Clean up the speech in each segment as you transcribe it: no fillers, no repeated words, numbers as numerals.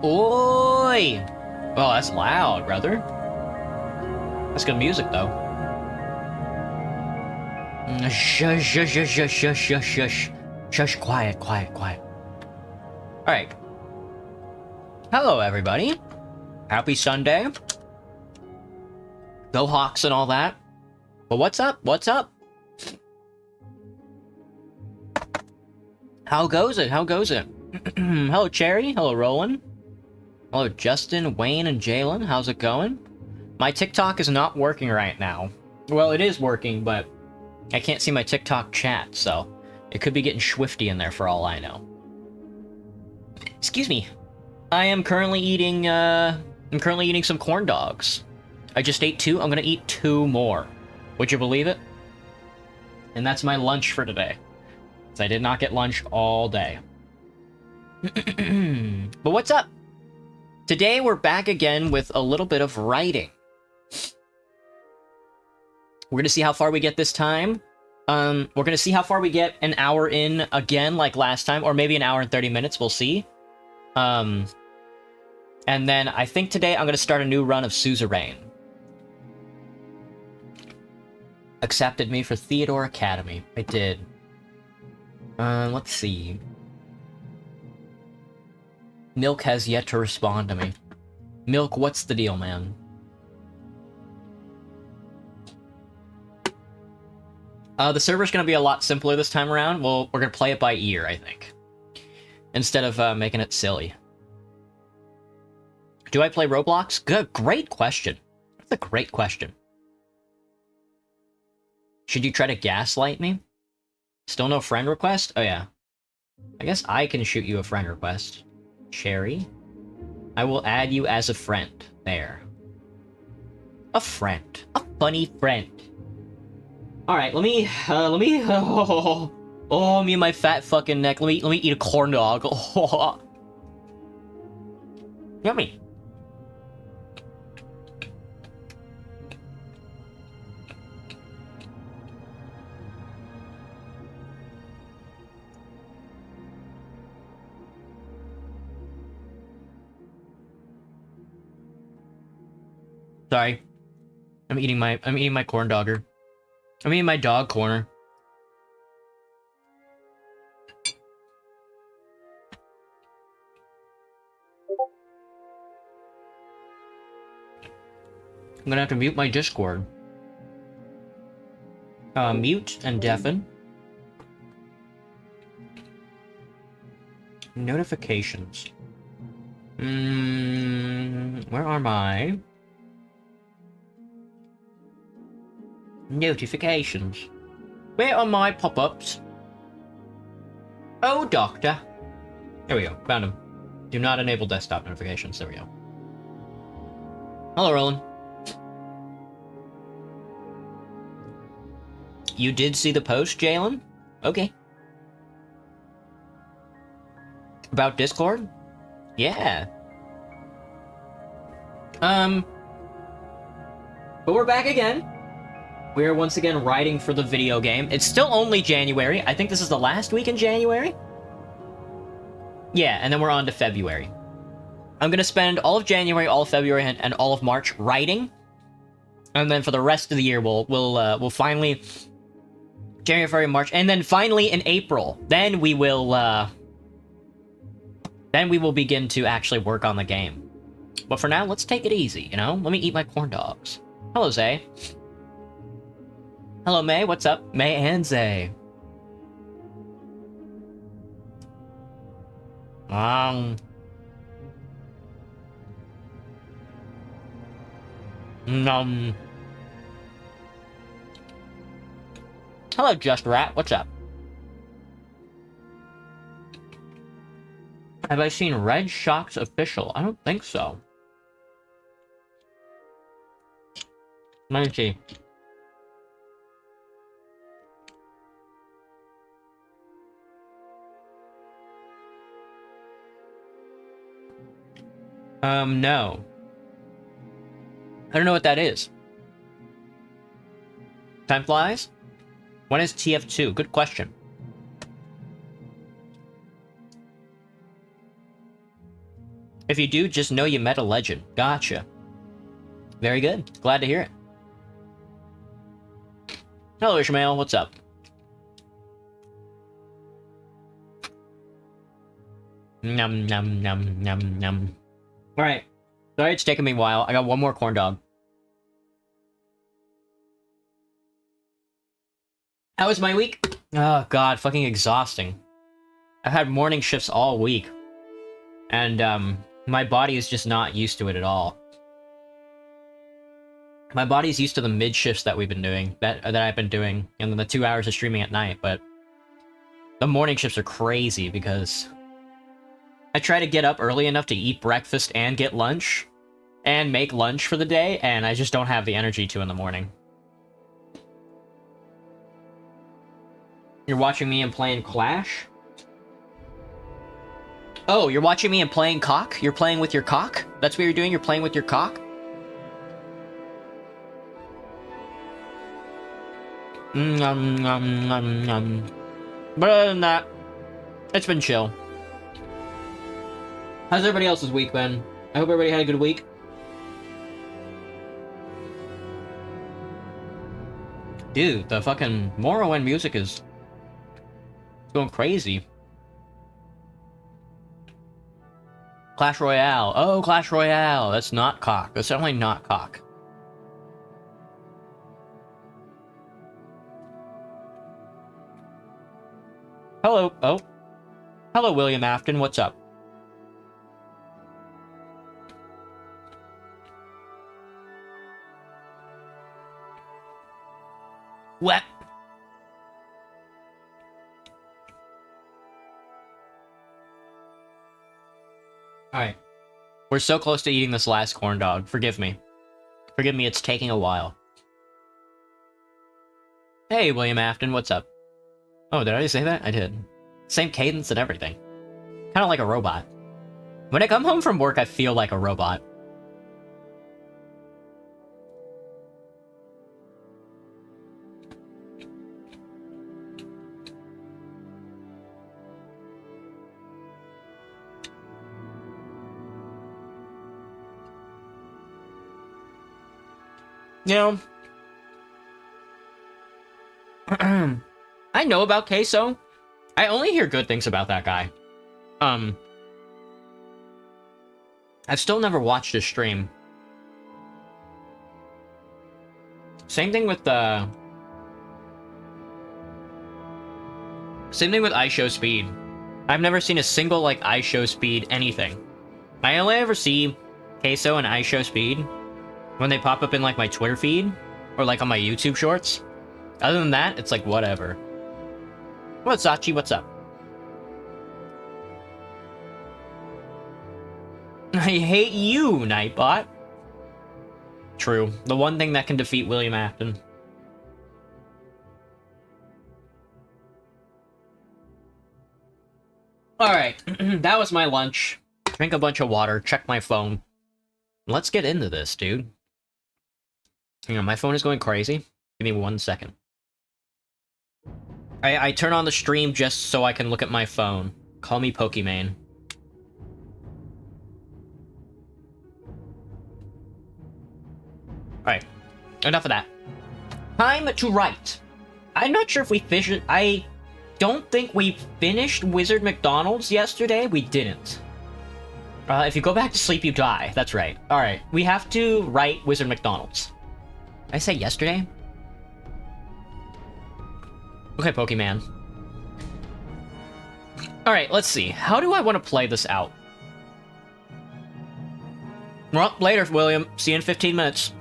Oi! Oh, that's loud, brother. That's good music, though. Shush, shush, shush, shush, shush, shush, shush. Shush, quiet, quiet, quiet. Alright. Hello, everybody. Happy Sunday. Go Hawks and all that. But what's up? What's up? How goes it? How goes it? Hello, Cherry. Hello, Roland. Hello, Justin, Wayne, and Jalen. How's it going? My TikTok is not working right now. Well, it is working, but I can't see my TikTok chat, so it could be getting swifty in there for all I know. Excuse me. I am currently eating, some corn dogs. I just ate 2. I'm gonna eat 2 more. Would you believe it? And that's my lunch for today. So I did not get lunch all day. But what's up? Today we're back again with a little bit of writing. We're gonna see how far we get this time. We're gonna see how far we get an hour in again, like last time, or maybe an hour and 30 minutes, we'll see. And then I think today I'm gonna start a new run of Suzerain. Accepted me for Theodore Academy. I did. Let's see. Milk has yet to respond to me. Milk, what's the deal, man? The server's gonna be a lot simpler this time around. Well, we're gonna play it by ear, I think. Instead of making it silly. Do I play Roblox? Good, great question. That's a great question. Should you try to gaslight me? Still no friend request? Oh yeah. I guess I can shoot you a friend request. Cherry? I will add you as a friend. There. A friend. A funny friend. Alright, let me, oh, me and my fat fucking neck. Let me eat a corn dog. Oh. Yummy. Sorry. I'm eating my corn dogger. I'm eating my dog corner. I'm gonna have to mute my Discord. Mute and deafen. Notifications. Where are my notifications? Where are my pop-ups? Oh, doctor. There we go. Found him. Do not enable desktop notifications. There we go. Hello, Roland. You did see the post, Jalen? Okay. About Discord? Yeah. But we're back again. We are once again writing for the video game. It's still only January. I think this is the last week in January. Yeah, and then we're on to February. I'm gonna spend all of January, all of February, and all of March writing. And then for the rest of the year, we'll finally January, February, March, and then finally in April, then we will begin to actually work on the game. But for now, let's take it easy, you know? Let me eat my corn dogs. Hello, Zay. Hello, May. What's up? May and Zay. Hello, Just Rat. What's up? Have I seen Red Shock's official? I don't think so. Let me see. No. I don't know what that is. Time flies? When is TF2? Good question. If you do, just know you met a legend. Gotcha. Very good. Glad to hear it. Hello, Ishmael. What's up? Num, num, num, num, num. Alright. Sorry it's taking me a while. I got one more corn dog. How was my week? Oh, God. Fucking exhausting. I've had morning shifts all week. And, my body is just not used to it at all. My body's used to the mid shifts that we've been doing, that I've been doing, and then the 2 hours of streaming at night, but the morning shifts are crazy because I try to get up early enough to eat breakfast and get lunch, and make lunch for the day, and I just don't have the energy to in the morning. You're watching me and playing Clash? Oh, you're watching me and playing cock? You're playing with your cock? That's what you're doing? You're playing with your cock? But other than that, it's been chill. How's everybody else's week been? I hope everybody had a good week. Dude, the fucking Morrowind music is going crazy. Clash Royale. Oh, Clash Royale. That's not cock. That's definitely not cock. Hello. Oh. Hello, William Afton. What's up? What? Alright. We're so close to eating this last corn dog. Forgive me. Forgive me, it's taking a while. Hey, William Afton, what's up? Oh, did I say that? I did. Same cadence and everything. Kind of like a robot. When I come home from work, I feel like a robot. You know, I know about Queso. I only hear good things about that guy. I've still never watched his stream. Same thing with iShowSpeed. I've never seen a single, like, iShowSpeed anything. I only ever see Queso and iShowSpeed when they pop up in, like, my Twitter feed, or, like, on my YouTube shorts. Other than that, it's like, whatever. What's Sachi? What's up? I hate you, Nightbot. True. The one thing that can defeat William Afton. Alright, that was my lunch. Drink a bunch of water, check my phone. Let's get into this, dude. Hang on, my phone is going crazy. Give me 1 second. I turn on the stream just so I can look at my phone. Call me Pokimane. Alright, enough of that. Time to write. I'm not sure if we finished. I don't think we finished Wizard McDonald's yesterday. We didn't. If you go back to sleep, you die. That's right. Alright, we have to write Wizard McDonald's. Did I say yesterday? Okay, Pokemon. Alright, let's see. How do I want to play this out? Well, later, William. See you in 15 minutes.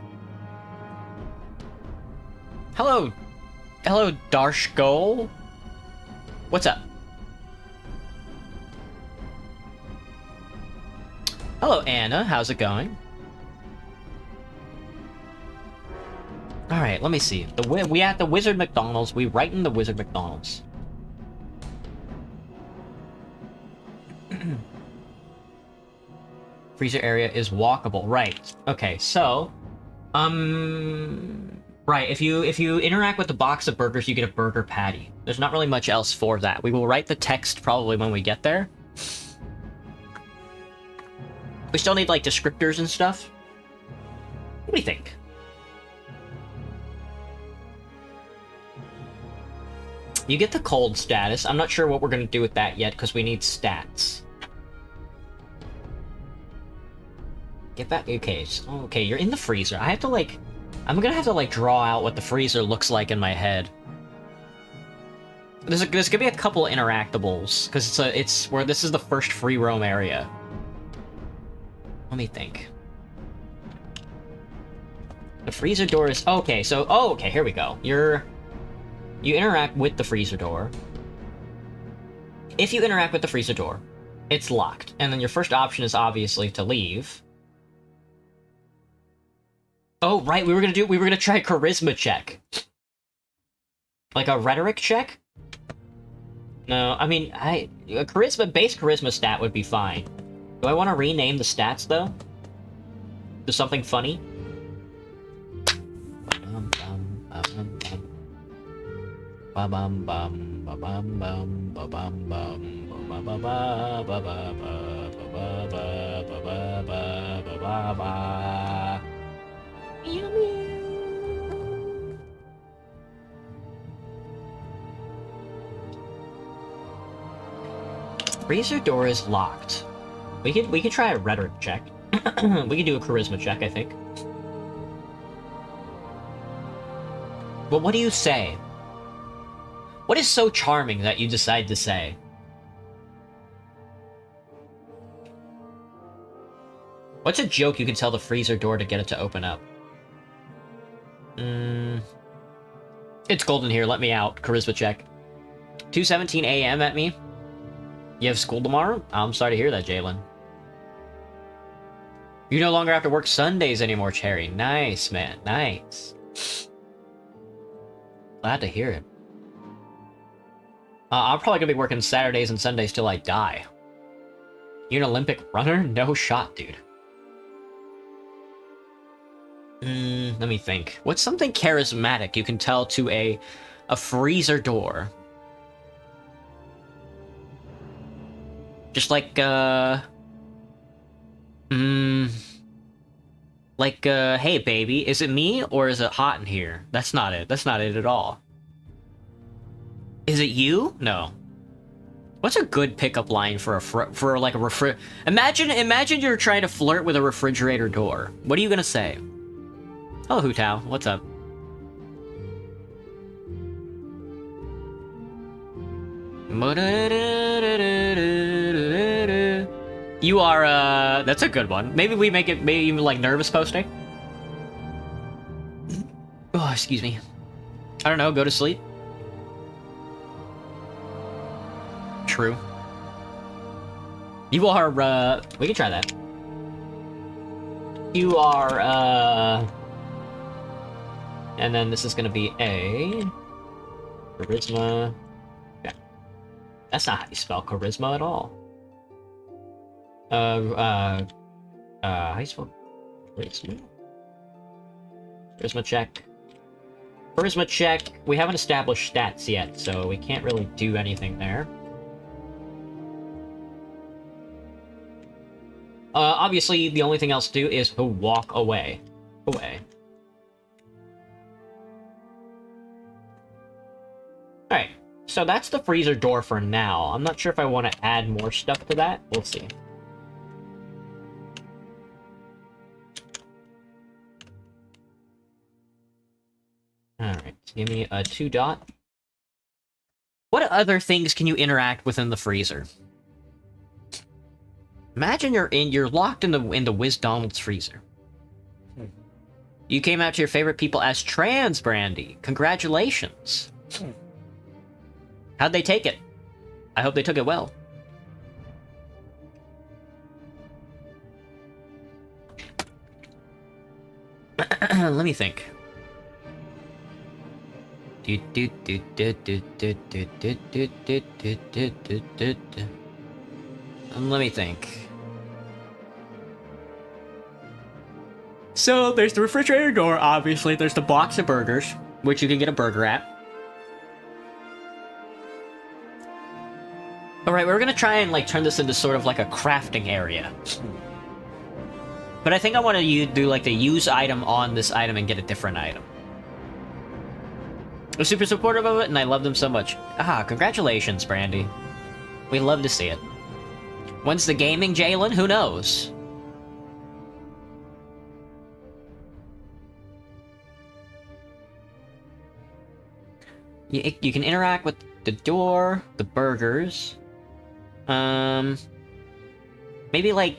Hello. Hello, Darshgol. What's up? Hello, Anna. How's it going? Alright, let me see. We at the Wizard McDonald's. We write in the Wizard McDonald's. Freezer area is walkable. Right. Okay, so... Right, if you interact with the box of burgers, you get a burger patty. There's not really much else for that. We will write the text probably when we get there. We still need, like, descriptors and stuff. What do you think? You get the cold status. I'm not sure what we're gonna do with that yet, because we need stats. Get back. Okay, okay, you're in the freezer. I have to, like... I'm gonna have to, like, draw out what the freezer looks like in my head. There's gonna be a couple interactables, because it's where this is the first free roam area. Let me think. The freezer door is... Okay, so... Oh, okay, here we go. You interact with the freezer door. If you interact with the freezer door, it's locked. And then your first option is obviously to leave. Oh, right, we were gonna try a charisma check. Like a rhetoric check? No, I mean, a base charisma stat would be fine. Do I want to rename the stats, though? To something funny? Freezer door is locked. We could try a rhetoric check. We could do a charisma check, I think. But what do you say? What is so charming that you decide to say? What's a joke you can tell the freezer door to get it to open up? It's golden here, let me out. Charisma check. 2:17 a.m. at me? You have school tomorrow? I'm sorry to hear that, Jalen. You no longer have to work Sundays anymore, Cherry. Nice, man. Nice. Glad to hear it. I'm probably gonna be working Saturdays and Sundays till I die. You an Olympic runner? No shot, dude. Let me think. What's something charismatic you can tell to a freezer door? Just like, hey baby, is it me or is it hot in here? That's not it. That's not it at all. Is it you? No. What's a good pickup line for like a Imagine you're trying to flirt with a refrigerator door. What are you gonna say? Hello, Hu Tao. What's up? You are, that's a good one. Maybe we make it, maybe even like nervous posting? Oh, excuse me. I don't know, go to sleep? True. You are, we can try that. You are, and then this is gonna be a... Charisma... Yeah. That's not how you spell charisma at all. How do you spell charisma? Charisma check. Charisma check. We haven't established stats yet, so we can't really do anything there. Obviously, the only thing else to do is to walk away. Alright, so that's the freezer door for now. I'm not sure if I want to add more stuff to that. We'll see. Alright, give me a 2 dot. What other things can you interact with in the freezer? Imagine you're locked in the Wiz Donald's freezer. You came out to your favorite people as trans, Brandy. Congratulations. How'd they take it? I hope they took it well. Let me think. Let me think. So, there's the refrigerator door, obviously. There's the box of burgers, which you can get a burger at. Alright, we're gonna try and, like, turn this into sort of like a crafting area. But I think I want to do like the use item on this item and get a different item. They're super supportive of it, and I love them so much. Ah, congratulations, Brandy. We love to see it. When's the gaming, Jalen? Who knows? You can interact with the door, the burgers. Maybe like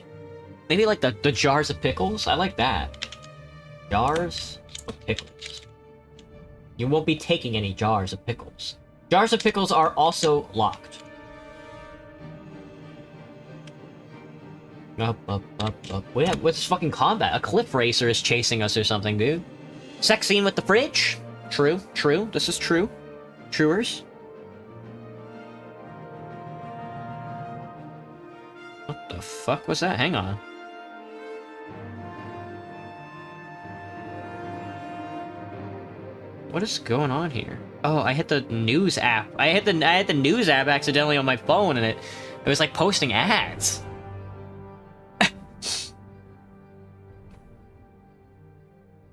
the jars of pickles? I like that. Jars of pickles. You won't be taking any jars of pickles. Jars of pickles are also locked. Up. What's fucking combat? A cliff racer is chasing us or something, dude. Sex scene with the fridge? True. This is true. Truers. What the fuck was that? Hang on. What is going on here? Oh, I hit the news app. I hit the news app accidentally on my phone, and it was like posting ads.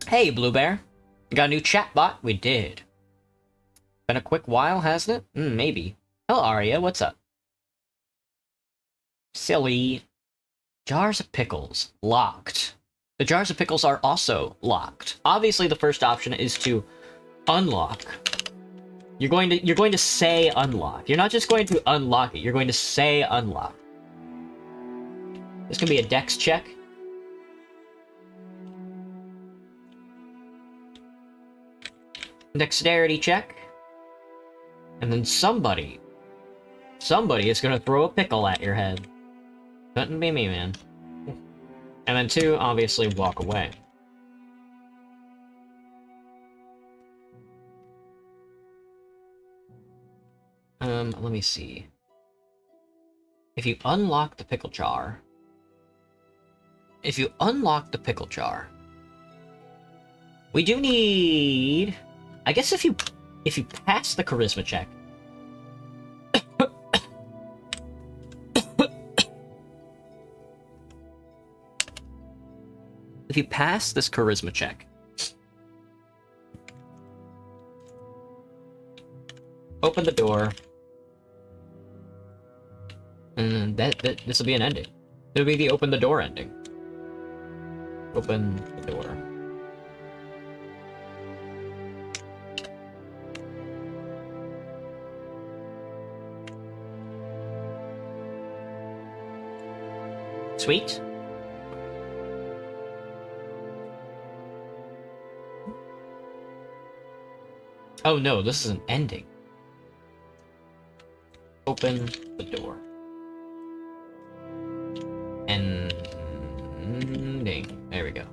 Hey, Blue Bear. You got a new chatbot? We did. Been a quick while, hasn't it? Maybe. Hello, Arya. What's up? Silly. Jars of pickles. Locked. The jars of pickles are also locked. Obviously, the first option is to unlock. You're going to say unlock. You're not just going to unlock it. You're going to say unlock. This can be a dex check. Dexterity check. And then somebody is gonna throw a pickle at your head. Couldn't be me, man. And then 2, obviously, walk away. Let me see. If you unlock the pickle jar... We do need... I guess if you pass the charisma check... If you pass this charisma check... Open the door... And this will be an ending. It'll be the open the door ending. Open the door. Sweet. Oh no, this is an ending. Open the door. Ending. There we go.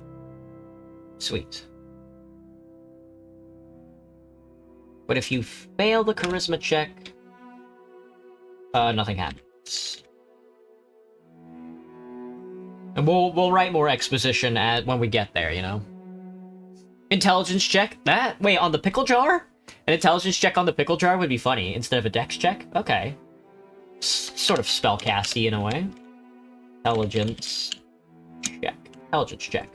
Sweet. But if you fail the charisma check, nothing happens. And we'll write more exposition when we get there, you know? Intelligence check? That? Wait, on the pickle jar? An intelligence check on the pickle jar would be funny, instead of a dex check? Okay. Sort of spellcasty in a way. Intelligence check. Intelligence check.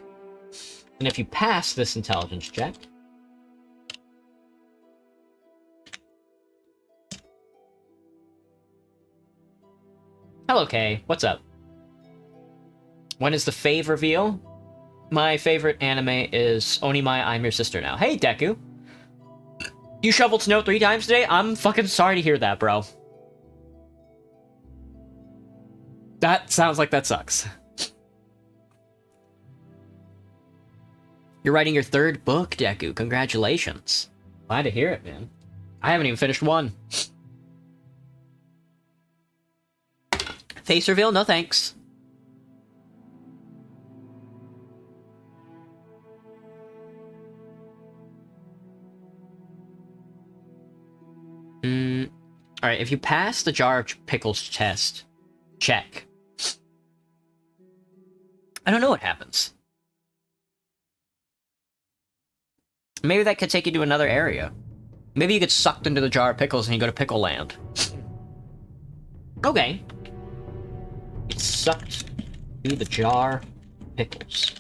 And if you pass this intelligence check... Hello, Kay. What's up? When is the fave reveal? My favorite anime is Onimai, I'm Your Sister Now. Hey, Deku! You shoveled snow 3 times today? I'm fucking sorry to hear that, bro. That sounds like that sucks. You're writing your 3rd book, Deku. Congratulations. Glad to hear it, man. I haven't even finished 1. Face reveal? No thanks. Alright, if you pass the jar of pickles test, check. I don't know what happens. Maybe that could take you to another area. Maybe you get sucked into the jar of pickles and you go to Pickle Land. Okay. Get sucked through the jar pickles.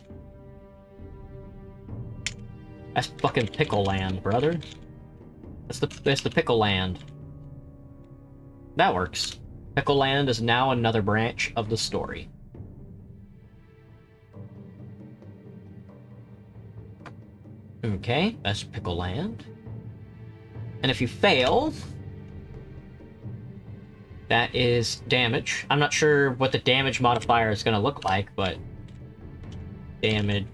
That's fucking pickle land, brother. That's the pickle land. That works. Pickle land is now another branch of the story. Okay, that's pickle land. And if you fail, that is damage. I'm not sure what the damage modifier is going to look like, but damage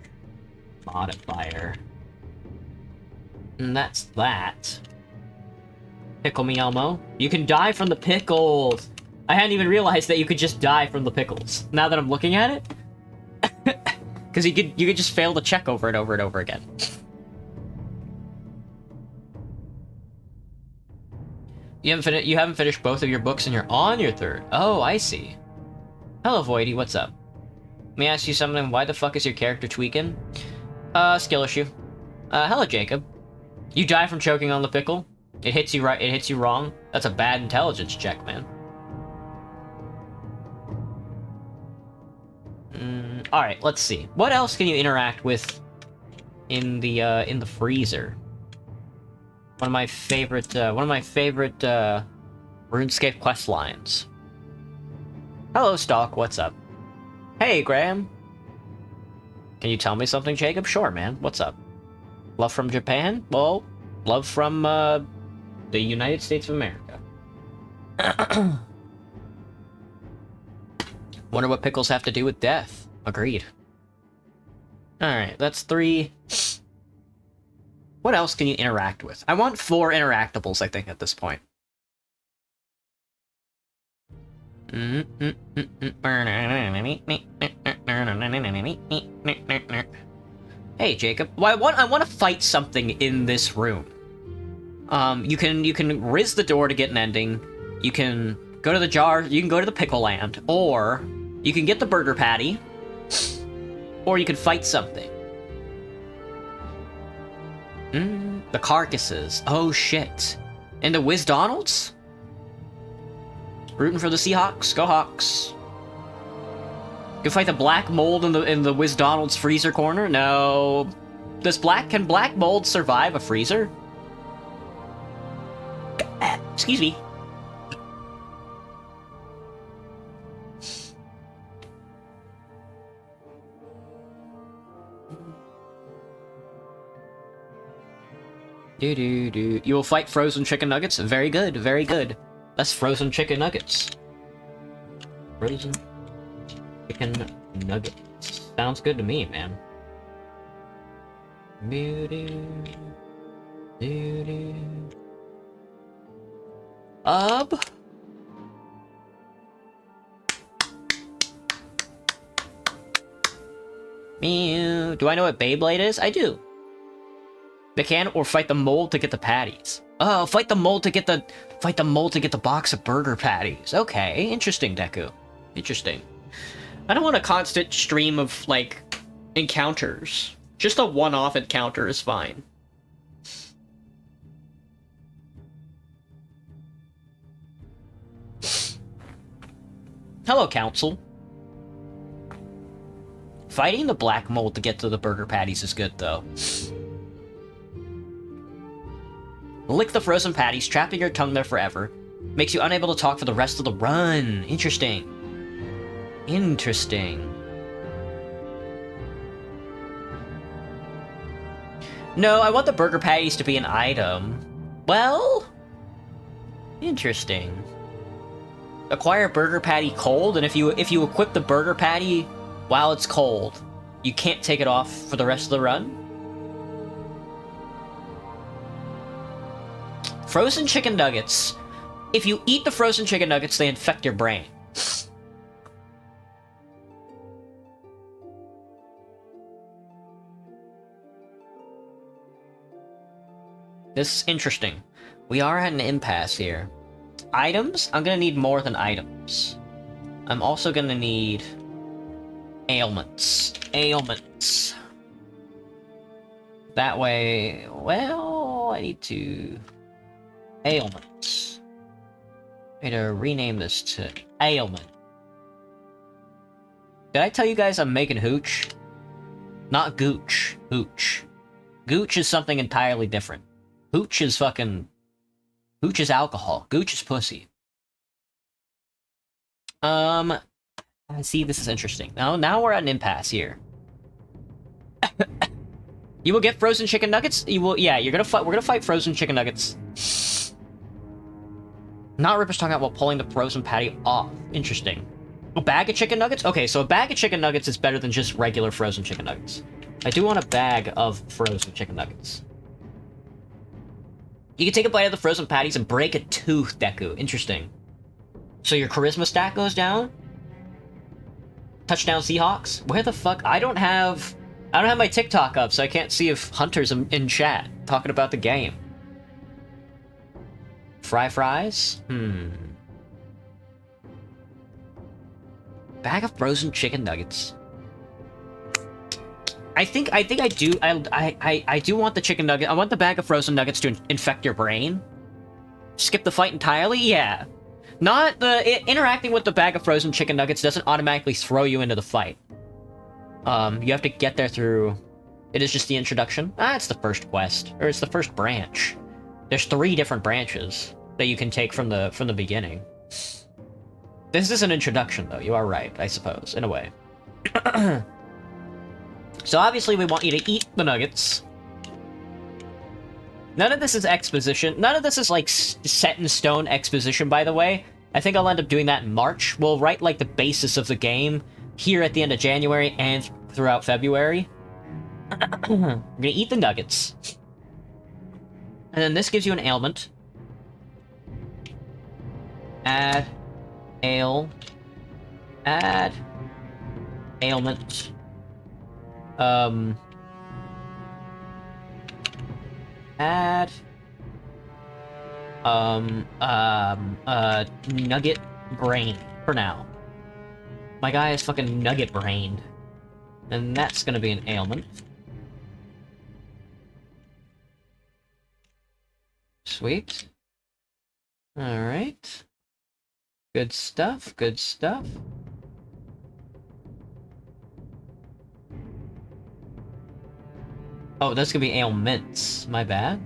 modifier. And that's that. Pickle me, Elmo. You can die from the pickles. I hadn't even realized that you could just die from the pickles. Now that I'm looking at it, because you could just fail to check over and over and over again. You haven't finished both of your books and you're on your third. Oh, I see. Hello, Voidy, what's up? Let me ask you something. Why the fuck is your character tweaking? Skill issue. Hello, Jacob. You die from choking on the pickle? It hits you right. It hits you wrong. That's a bad intelligence check, man. All right, let's see. What else can you interact with in the freezer? One of my favorite RuneScape quest lines. Hello, Stalk. What's up? Hey, Graham. Can you tell me something, Jacob? Sure, man. What's up? Love from Japan? Well, love from the United States of America. Wonder what pickles have to do with death. Agreed. Alright, that's 3. What else can you interact with? I want 4 interactables, I think, at this point. Hey, Jacob. Well, I want to fight something in this room. You can riz the door to get an ending. You can go to the jar. You can go to the pickle land, or you can get the burger patty, or you can fight something. The carcasses. Oh shit. And the Wiz Donalds? Rooting for the Seahawks? Go Hawks. You can fight the black mold in the Wiz Donalds freezer corner? No. Can black mold survive a freezer? Excuse me. You will fight frozen chicken nuggets? Very good, very good. That's frozen chicken nuggets. Frozen chicken nuggets. Sounds good to me, man. Mew. Do I know what Beyblade is? I do. They can, or fight the mold to get the patties. Oh, fight the mold to get the box of burger patties. Okay, interesting, Deku. Interesting. I don't want a constant stream of, like, encounters. Just a one-off encounter is fine. Hello, Council. Fighting the black mold to get to the burger patties is good, though. Lick the frozen patties, trapping your tongue there forever. Makes you unable to talk for the rest of the run. Interesting. Interesting. No, I want the burger patties to be an item. Well... interesting. Acquire burger patty cold, and if you equip the burger patty while it's cold, you can't take it off for the rest of the run? Frozen chicken nuggets. If you eat the frozen chicken nuggets, they infect your brain. This is interesting. We are at an impasse here. Items? I'm gonna need more than items. I'm also gonna need ailments. Ailments. That way, well, I need to... ailments. I need to rename this to ailment. Did I tell you guys I'm making hooch? Not gooch. Hooch. Gooch is something entirely different. Hooch is fucking... Hooch is alcohol. Gooch is pussy. See, this is interesting. Now we're at an impasse here. You will get frozen chicken nuggets? You will... Yeah, you're gonna fight... We're gonna fight frozen chicken nuggets. Not Ripper's talking about pulling the frozen patty off. Interesting. A bag of chicken nuggets? Okay, so a bag of chicken nuggets is better than just regular frozen chicken nuggets. I do want a bag of frozen chicken nuggets. You can take a bite of the frozen patties and break a tooth, Deku. Interesting. So your charisma stat goes down? Touchdown Seahawks? Where the fuck? I don't have my TikTok up, so I can't see if Hunter's in chat talking about the game. Fries? Bag of frozen chicken nuggets. I think I do want the chicken nugget. I want the bag of frozen nuggets to infect your brain. Skip the fight entirely? Yeah. Not the... interacting with the bag of frozen chicken nuggets doesn't automatically throw you into the fight. You have to get there through... It is just the introduction. It's the first quest. Or it's the first branch. There's 3 different branches that you can take from the beginning. This is an introduction, though. You are right, I suppose, in a way. So obviously we want you to eat the nuggets. None of this is exposition. None of this is, like, set in stone exposition, by the way. I think I'll end up doing that in March. We'll write, like, the basis of the game here at the end of January and throughout February. We're gonna eat the nuggets. And then this gives you an ailment. Add ailment. Add nugget brain for now. My guy is fucking nugget brained. And that's gonna be an ailment. Sweet. Alright. Good stuff, good stuff. Oh, that's gonna be ailments. My bad.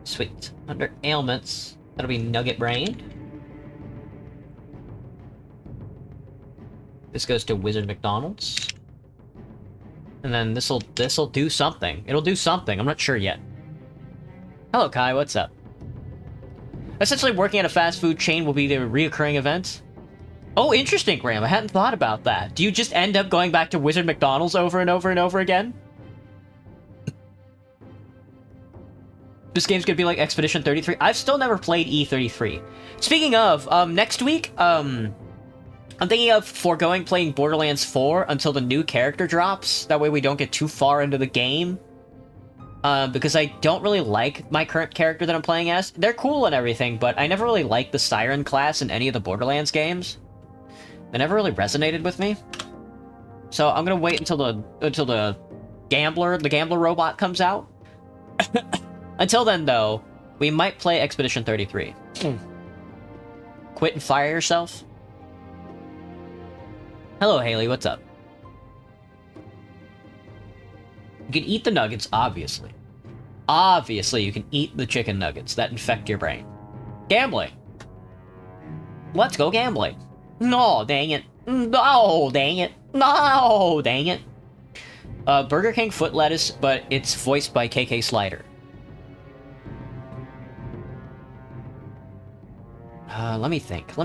Sweet. Under ailments, that'll be nugget brained. This goes to Wizard McDonald's. And then this'll do something. It'll do something. I'm not sure yet. Hello, Kai. What's up? Essentially, working at a fast food chain will be the reoccurring event. Oh, interesting, Graham. I hadn't thought about that. Do you just end up going back to Wizard McDonald's over and over and over again? This game's gonna be like Expedition 33. I've still never played E33. Speaking of, next week, I'm thinking of foregoing playing Borderlands 4 until the new character drops. That way we don't get too far into the game. Because I don't really like my current character that I'm playing as. They're cool and everything, but I never really liked the Siren class in any of the Borderlands games. They never really resonated with me. So I'm gonna wait until the gambler robot comes out. Until then, though, we might play Expedition 33. Quit and fire yourself. Hello, Haley. What's up? You can eat the nuggets, obviously. Obviously, you can eat the chicken nuggets that infect your brain. Gambling. Let's go gambling. No, dang it. No, dang it. No, dang it. Burger King foot lettuce, but it's voiced by KK Slider. Let me think.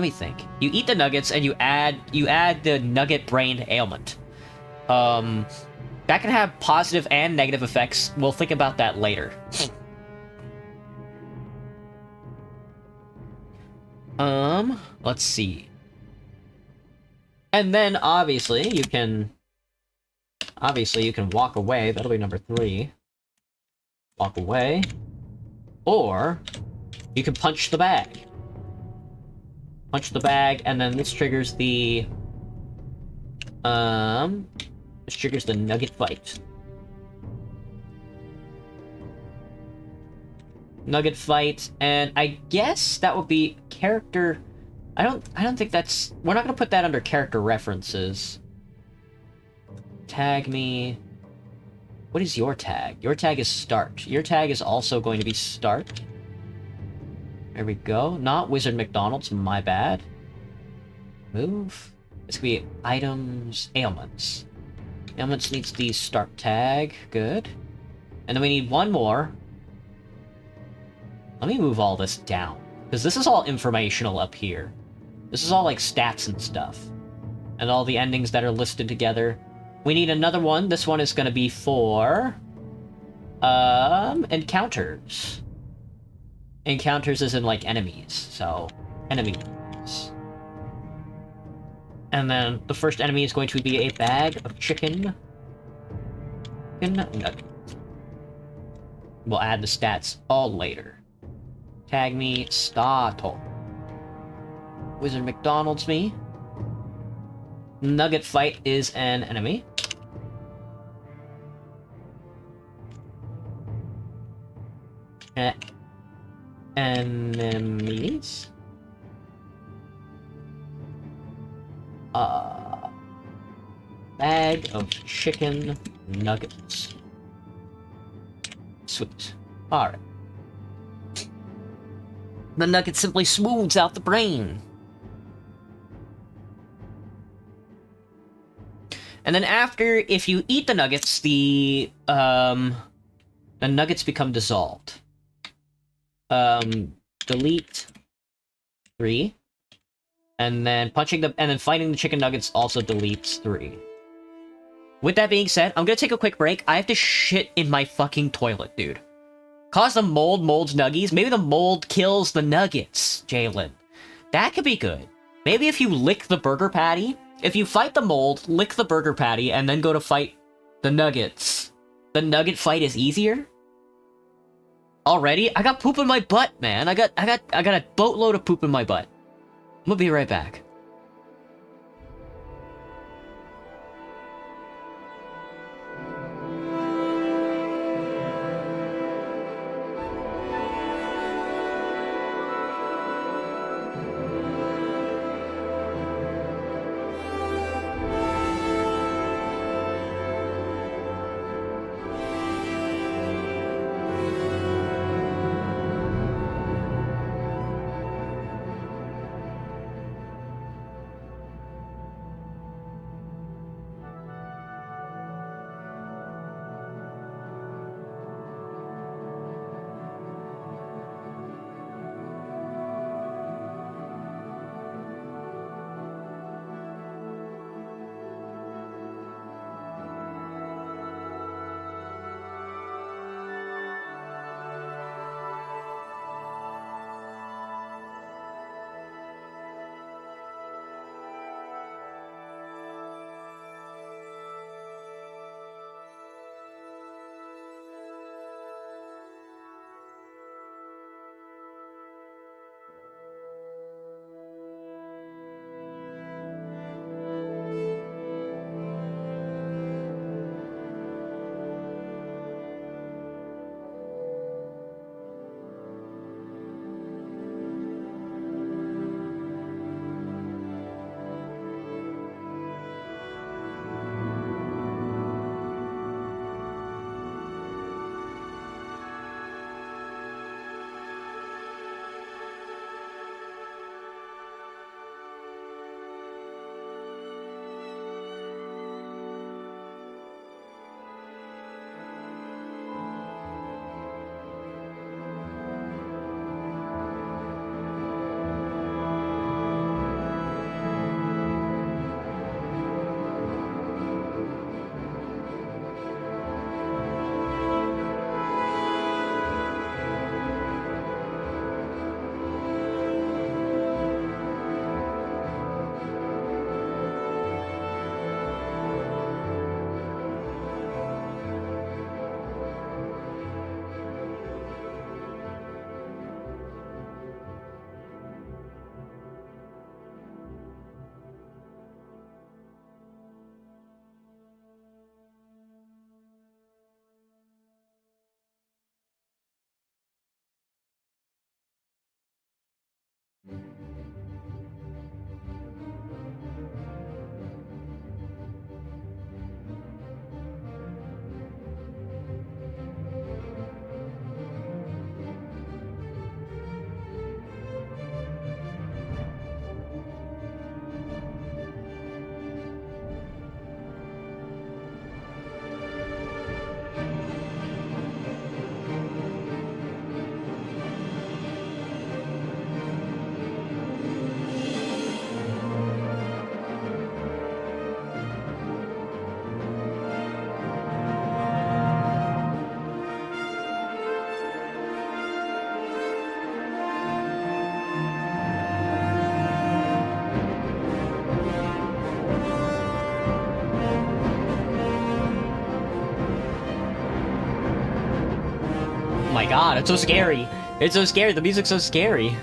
You eat the nuggets and you add the nugget brained ailment. That can have positive and negative effects. We'll think about that later. Let's see. And then obviously you can walk away. That'll be number 3. Walk away. Or you can punch the bag. Punch the bag, and then this triggers the nugget fight. Nugget fight, and I guess that would be character... I don't think that's... We're not gonna put that under character references. Tag me... What is your tag? Your tag is start. Your tag is also going to be start. There we go. Not Wizard McDonald's, my bad. Move. It's gonna be items, ailments. Ailments needs the start tag. Good. And then we need one more. Let me move all this down, because this is all informational up here. This is all like stats and stuff. And all the endings that are listed together. We need another one. This one is gonna be for... encounters. Encounters is in, like, enemies, so... Enemies. And then the first enemy is going to be a bag of chicken... nugget. We'll add the stats all later. Tag me, Startle. Wizard McDonald's me. Nugget fight is an enemy. Enemies. Bag of chicken nuggets. Sweet. Alright. The nugget simply smooths out the brain. And then after, if you eat the nuggets, the nuggets become dissolved. Delete 3. And then fighting the chicken nuggets also deletes 3. With that being said, I'm gonna take a quick break. I have to shit in my fucking toilet, dude. Cause the mold molds nuggies. Maybe the mold kills the nuggets, Jalen. That could be good. Maybe if you lick the burger patty, if you fight the mold, lick the burger patty, and then go to fight the nuggets, the nugget fight is easier? Already? I got poop in my butt, man. I got a boatload of poop in my butt. I'm gonna be right back. my god, it's so scary. It's so scary. The music's so scary.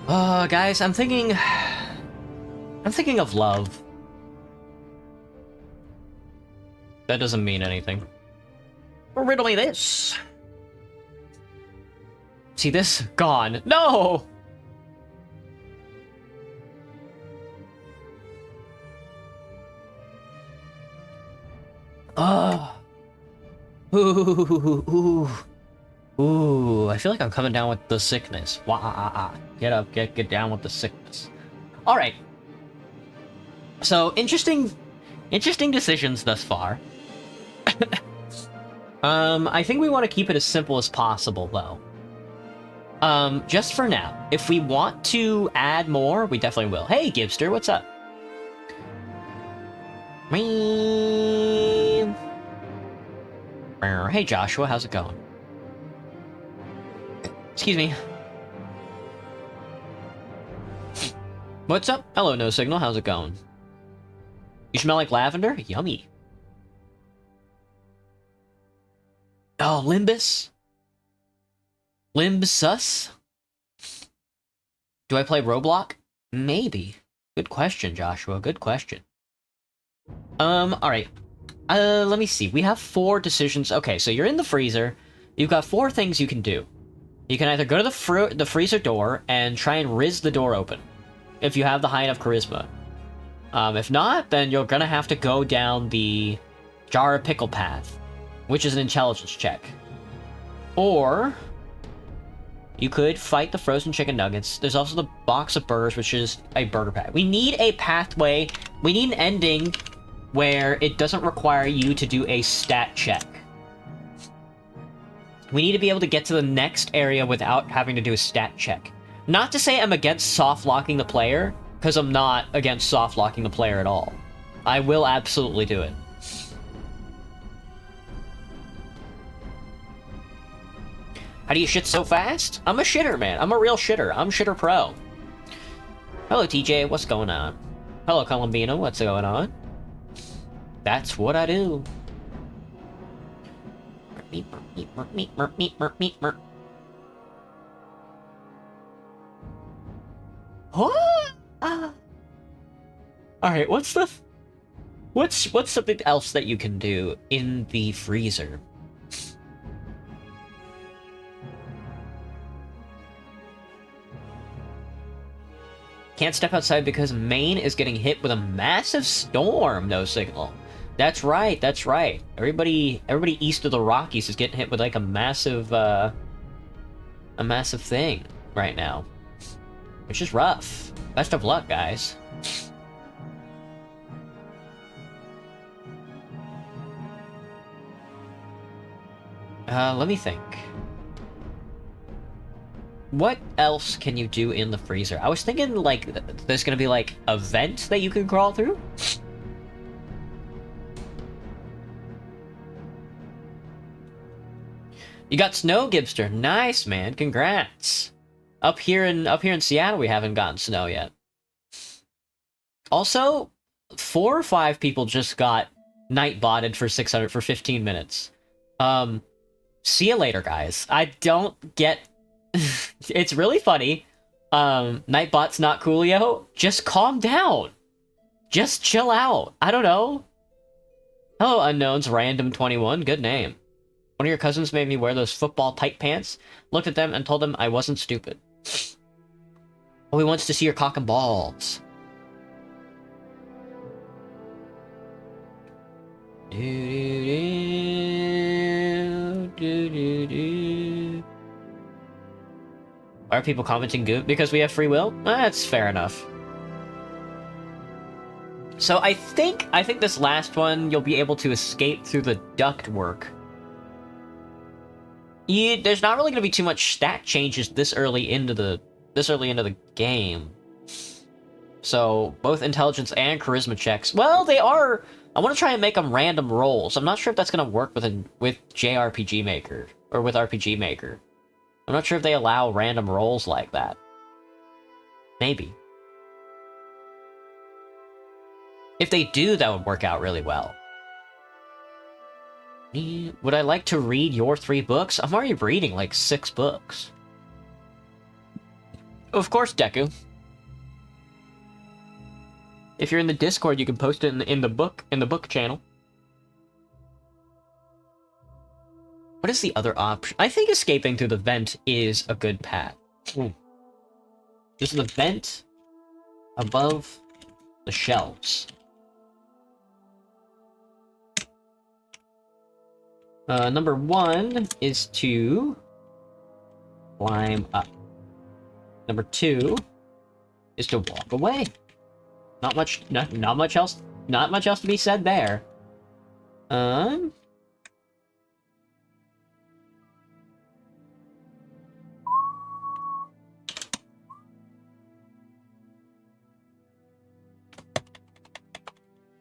Guys, I'm thinking of love. That doesn't mean anything. Riddle me this. See this? Gone. No! Ooh, I feel like I'm coming down with the sickness. Wah, get up, get down with the sickness. Alright. So, interesting decisions thus far. I think we want to keep it as simple as possible, though. Just for now. If we want to add more, we definitely will. Hey, Gibster, what's up? Hey, Joshua, how's it going? Excuse me. What's up? Hello, No Signal, how's it going? You smell like lavender? Yummy. Oh, Limbus? Limbsus? Do I play Roblox? Maybe. Good question, Joshua. Good question. Alright. Let me see. We have 4 decisions. Okay, so you're in the freezer. You've got 4 things you can do. You can either go to the freezer door and try and riz the door open, if you have the high enough charisma. If not, then you're gonna have to go down the jar of pickle path, which is an intelligence check. Or you could fight the frozen chicken nuggets. There's also the box of burgers, which is a burger pack. We need a pathway. We need an ending where it doesn't require you to do a stat check. We need to be able to get to the next area without having to do a stat check. Not to say I'm against soft-locking the player, because I'm not against soft-locking the player at all. I will absolutely do it. How do you shit so fast? I'm a shitter, man. I'm a real shitter. I'm shitter pro. Hello, TJ. What's going on? Hello, Columbino. What's going on? That's what I do. What? Alright, what's something else that you can do in the freezer? Can't step outside because Maine is getting hit with a massive storm. No signal. That's right. That's right. Everybody east of the Rockies is getting hit with like a massive thing right now, which is rough. Best of luck, guys. Let me think. What else can you do in the freezer? I was thinking, like, there's gonna be, like, a vent that you can crawl through? You got snow, Gibster. Nice, man. Congrats. Up here in Seattle, we haven't gotten snow yet. Also, 4 or 5 people just got night botted for 15 minutes. See you later, guys. I don't get... It's really funny. Nightbot's not coolio. Just calm down. Just chill out. I don't know. Hello, Unknowns Random 21. Good name. One of your cousins made me wear those football tight pants. Looked at them and told them I wasn't stupid. Oh, he wants to see your cock and balls. Why are people commenting goop? Because we have free will? That's fair enough. So I think this last one you'll be able to escape through the ductwork. There's not really going to be too much stat changes this early into the game. So both intelligence and charisma checks. Well, they are. I want to try and make them random rolls. I'm not sure if that's going to work with JRPG Maker or with RPG Maker. I'm not sure if they allow random rolls like that. Maybe. If they do, that would work out really well. Would I like to read your 3 books? I'm already reading like 6 books. Of course, Deku. If you're in the Discord, you can post it in the book channel. What is the other option? I think escaping through the vent is a good path. Just the vent above the shelves. Number 1 is to climb up. Number 2 is to walk away. Not much else to be said there.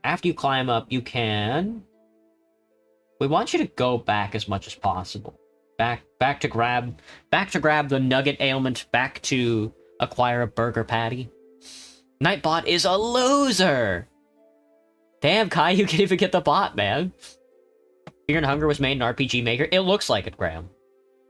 After you climb up, you can... We want you to go back as much as possible. Back to grab the nugget ailment, back to acquire a burger patty. Nightbot is a loser! Damn, Kai, you can't even get the bot, man. Fear and Hunger was made in RPG Maker. It looks like it, Graham.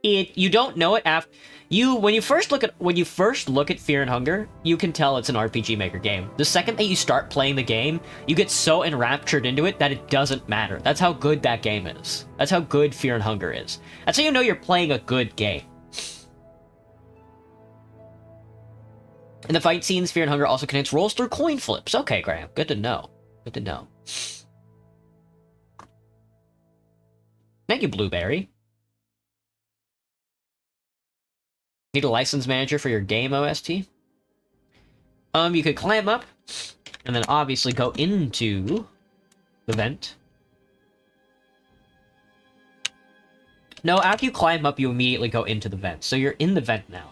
You don't know it after when you first look at Fear and Hunger, you can tell it's an RPG Maker game. The second that you start playing the game, you get so enraptured into it that it doesn't matter. That's how good that game is. That's how good Fear and Hunger is. That's how you know you're playing a good game. In the fight scenes, Fear and Hunger also connects rolls through coin flips. Okay, Graham. Good to know. Good to know. Thank you, Blueberry. Need a license manager for your game OST? You could climb up, and then obviously go into the vent. No, after you climb up, you immediately go into the vent. So you're in the vent now.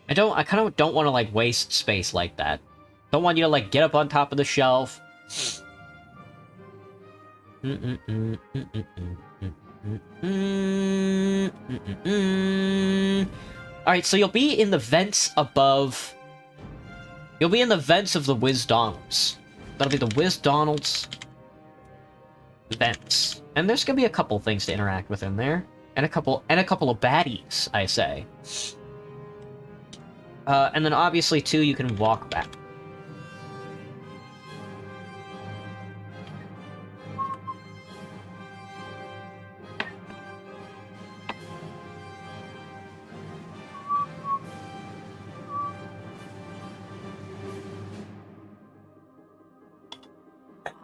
I kind of don't want to, like, waste space like that. Don't want you to, like, get up on top of the shelf. Alright, so you'll be in the vents above... You'll be in the vents of the Wizdonalds. That'll be the Wizdonalds vents. And there's gonna be a couple things to interact with in there. And a couple of baddies, I say. And then obviously, too, you can walk back.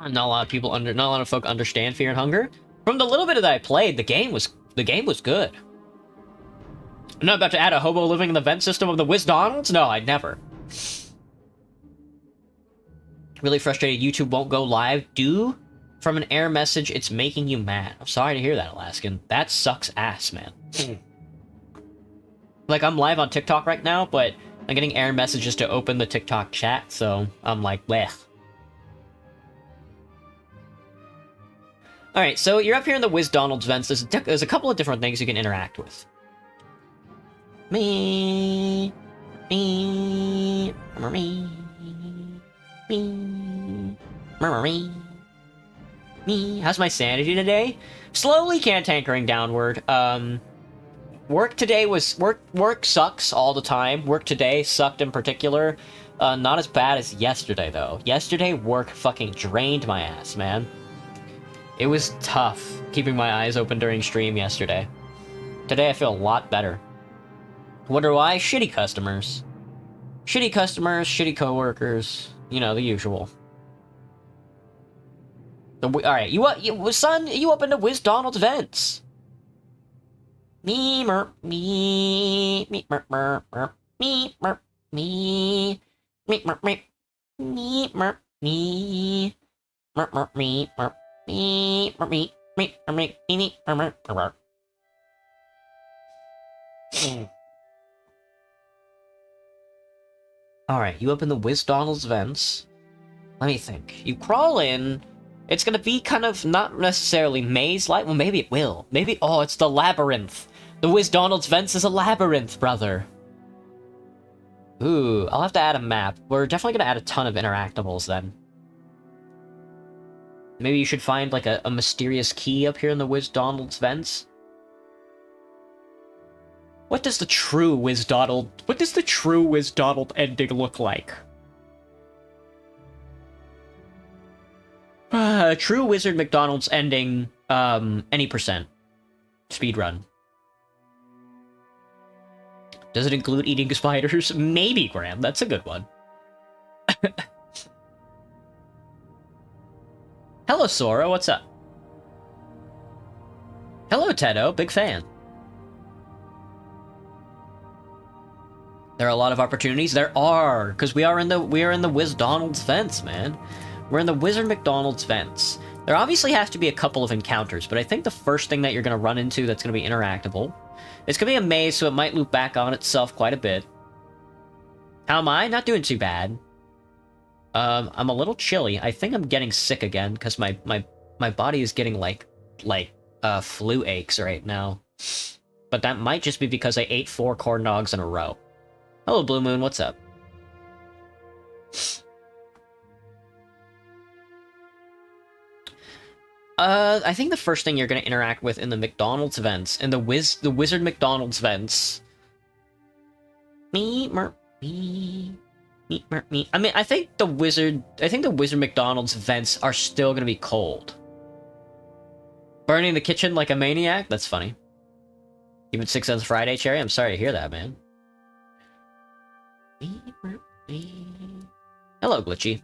Not a lot of folk understand Fear and Hunger. From the little bit that I played, the game was good. I'm not about to add a hobo living in the vent system of the Wizdonalds? No, I'd never. Really frustrated YouTube won't go live due from an error message. It's making you mad. I'm sorry to hear that, Alaskan. That sucks ass, man. Like, I'm live on TikTok right now, but I'm getting error messages to open the TikTok chat, so I'm like, bleh. Alright, so you're up here in the Wizdonalds vents. There's a couple of different things you can interact with. Me. How's my sanity today? Slowly cantankering downward. Work today was... Work sucks all the time. Work today sucked in particular. Not as bad as yesterday, though. Yesterday, work fucking drained my ass, man. It was tough keeping my eyes open during stream yesterday. Today I feel a lot better. Wonder why? Shitty customers. Shitty customers, shitty coworkers. You know, the usual. Alright, son, you up into Wizdonald's vents. Me, mer, me, me, mer, mer, mer, me, mer, me, me, mer, me, me, mer, me, mer, mer, me, mer. Alright, you open the Wizdonald's vents. Let me think. You crawl in. It's gonna be kind of not necessarily maze-like. Well, maybe it will. Maybe... Oh, it's the labyrinth. The Wizdonald's vents is a labyrinth, brother. Ooh, I'll have to add a map. We're definitely gonna add a ton of interactables then. Maybe you should find, like, a mysterious key up here in the WizDonald's vents. What does the true WizDonald ending look like? True Wizard McDonald's ending, any percent. Speedrun. Does it include eating spiders? Maybe, Graham. That's a good one. Hello, Sora. What's up? Hello, Tedo. Big fan. There are a lot of opportunities. There are, because we are in the WizDonald's vents, man. We're in the Wizard McDonald's vents. There obviously has to be a couple of encounters, but I think the first thing that you're going to run into that's going to be interactable, it's going to be a maze, so it might loop back on itself quite a bit. How am I? Not doing too bad. I'm a little chilly. I think I'm getting sick again, because my body is getting, like, flu aches right now. But that might just be because I ate 4 corn dogs in a row. Hello, Blue Moon. What's up? I think the first thing you're going to interact with in the McDonald's vents, in the Wizard McDonald's vents... Me. I mean, I think the Wizard McDonald's vents are still going to be cold. Burning the kitchen like a maniac? That's funny. Even 6 cents Friday, Cherry? I'm sorry to hear that, man. Hello, Glitchy.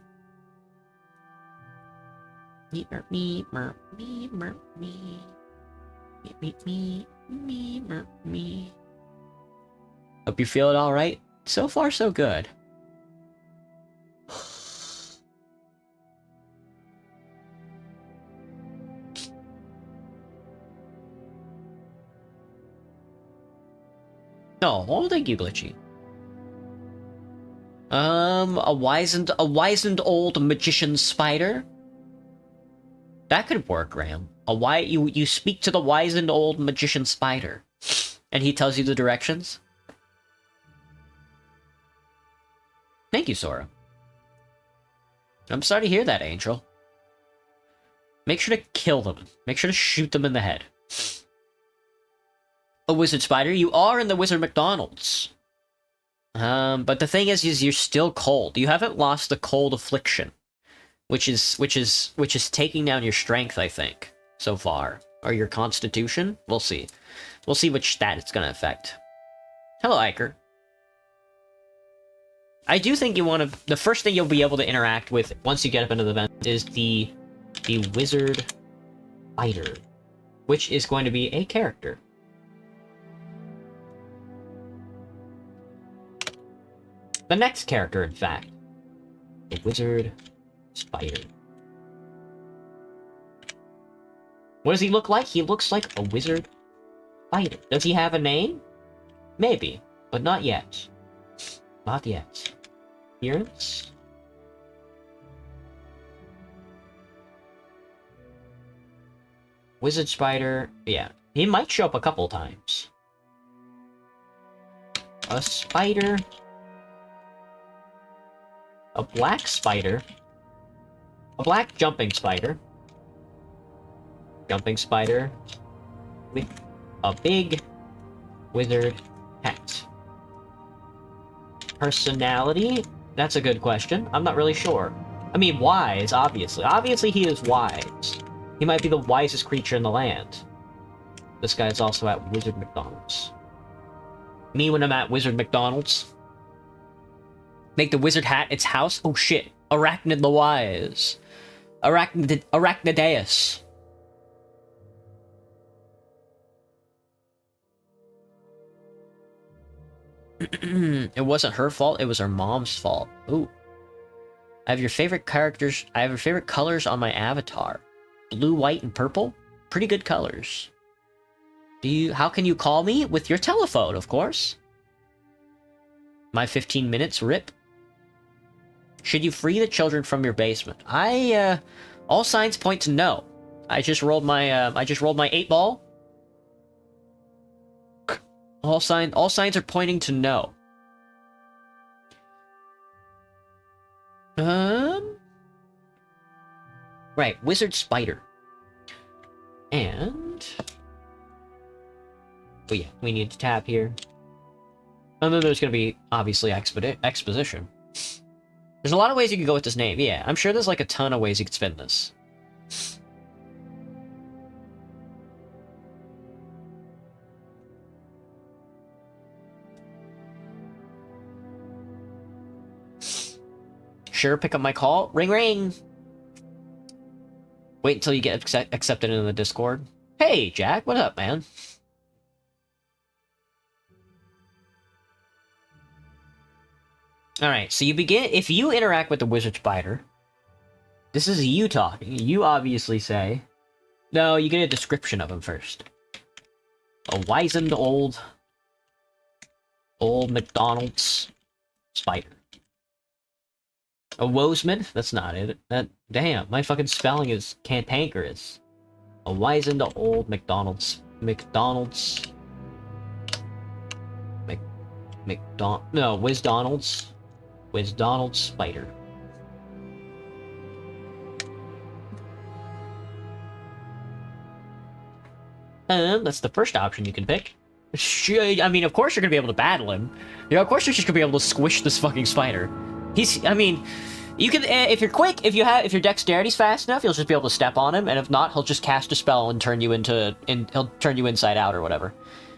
Hope you feel it all right. So far, so good. Oh, thank you, Glitchy. A wizened old magician spider. That could work, Graham. You speak to the wizened old magician spider, and he tells you the directions. Thank you, Sora. I'm sorry to hear that, Angel. Make sure to kill them. Make sure to shoot them in the head. A wizard spider, you are in the Wizard McDonald's. But the thing is you're still cold. You haven't lost the cold affliction, which is taking down your strength, I think, so far, or your constitution. We'll see. We'll see which stat it's gonna affect. Hello, Iker. I do think the first thing you'll be able to interact with once you get up into the vent is the wizard spider, which is going to be a character. The next character, in fact. The wizard spider. What does he look like? He looks like a wizard spider. Does he have a name? Maybe, but not yet. Not yet. Appearance? Wizard spider. Yeah, he might show up a couple times. A spider. A black spider. A black jumping spider. Jumping spider. With a big wizard hat. Personality? That's a good question. I'm not really sure. I mean, wise, obviously. Obviously he is wise. He might be the wisest creature in the land. This guy is also at Wizard McDonald's. Me when I'm at Wizard McDonald's. Make the wizard hat its house? Oh shit. Arachnid the Wise. Arachnideus. It wasn't her fault, it was her mom's fault. Ooh. I have your favorite colors on my avatar. Blue, white, and purple? Pretty good colors. How can you call me? With your telephone, of course. My 15 minutes, rip. Should you free the children from your basement? All signs point to no. I just rolled my 8-ball. All signs are pointing to no. Where Right, Wizard Spider. And... oh yeah, we need to tap here. And then there's gonna be, obviously, exposition. There's a lot of ways you can go with this name, yeah. I'm sure there's like a ton of ways you could spin this. Sure, pick up my call. Ring, ring! Wait until you get accepted into the Discord. Hey, Jack, what up, man? Alright, so you begin... if you interact with the Wizard Spider, this is you talking. You obviously say... no, you get a description of him first. A wizened old McDonald's spider. A Woesman? That's not it. Damn, my fucking spelling is cantankerous. A wizened old McDonald's Wisdonald's spider. That's the first option you can pick. I mean, of course you're gonna be able to battle him. Yeah, of course you're just gonna be able to squish this fucking spider. I mean, you can, if you're quick, if your dexterity's fast enough, you'll just be able to step on him, and if not, he'll just cast a spell and turn you he'll turn you inside out or whatever.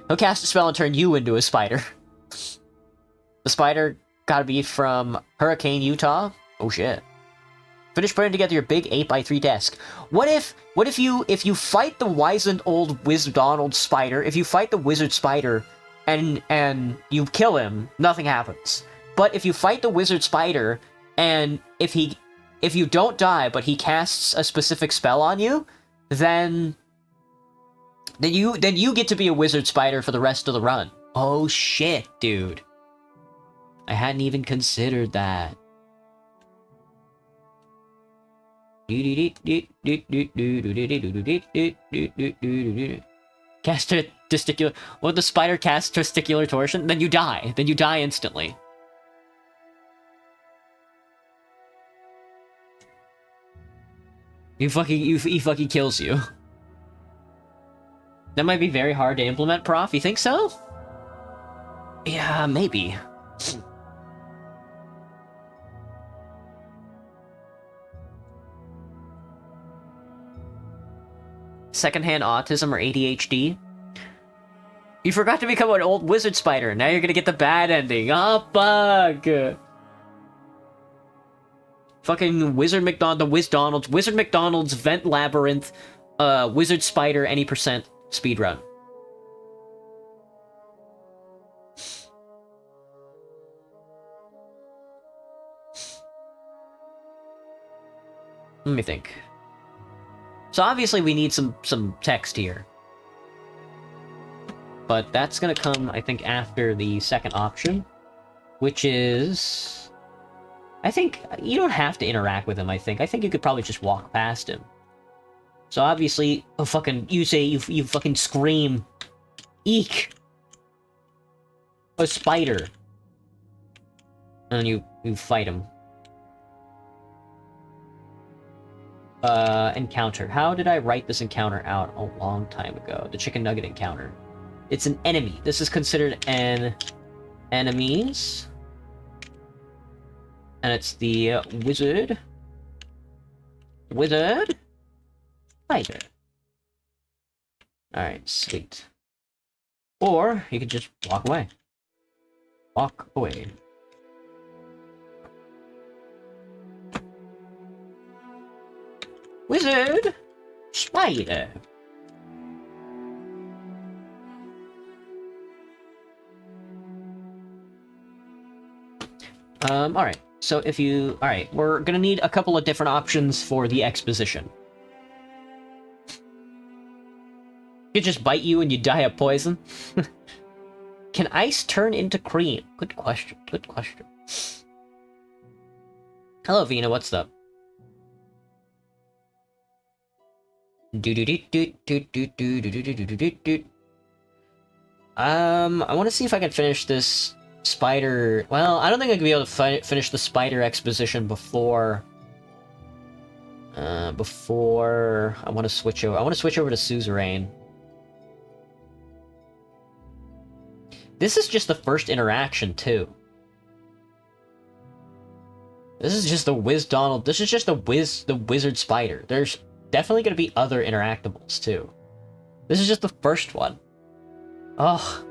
He'll cast a spell and turn you into a spider. The spider gotta be from Hurricane, Utah. Oh shit. Finish putting together your big 8x3 desk. What if you fight the wizened old Wisdonald spider, if you fight the wizard spider and you kill him, nothing happens. But if you fight the wizard spider and if you don't die but he casts a specific spell on you, then you get to be a wizard spider for the rest of the run. Oh shit, dude. I hadn't even considered that. Cast testicular. When the spider casts testicular torsion, then you die. Then you die instantly. He fucking kills you. That might be very hard to implement, Prof. You think so? Yeah, maybe. Secondhand autism or ADHD? You forgot to become an old wizard spider. Now you're gonna get the bad ending. Oh, fuck! Fucking Wizard McDonald's Vent Labyrinth, Wizard Spider, any percent speedrun. Let me think. So obviously we need some text here. But that's gonna come, I think, after the second option, which is... I think you don't have to interact with him, I think. I think you could probably just walk past him. So obviously, you fucking scream, eek! A spider. And you fight him. Encounter. How did I write this encounter out a long time ago? The chicken nugget encounter. It's an enemy. This is considered an enemies. And it's the wizard spider. Alright, sweet. Or you could just walk away. Walk away. Wizard spider. Alright. So if you... alright, we're gonna need a couple of different options for the exposition. It just bite you and you die of poison? Can ice turn into cream? Good question, good question. Hello, Vina, what's up? I want to see if I can finish this spider... well, I don't think I can be able to finish the spider exposition before Before I want to switch over, to Suzerain. This is just the first interaction too. This is just the Donald. This is just the Wizard Spider. There's definitely going to be other interactables too. This is just the first one. Ugh.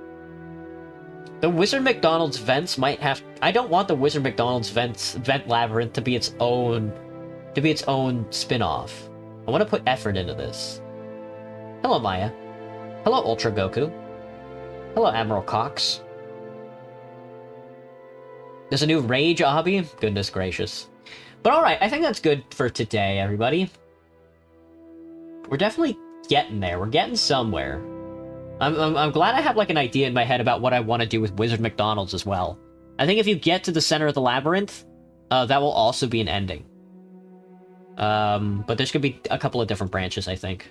The Wizard McDonald's vents might have... I don't want the Wizard McDonald's vent labyrinth to be its own spin-off. I want to put effort into this. Hello, Maya. Hello, Ultra Goku. Hello, Admiral Cox. There's a new Rage Obby? Goodness gracious. But alright, I think that's good for today, everybody. We're definitely getting there. We're getting somewhere. I'm glad I have like an idea in my head about what I want to do with Wizard McDonald's as well. I think if you get to the center of the labyrinth, that will also be an ending. But there's gonna be a couple of different branches, I think.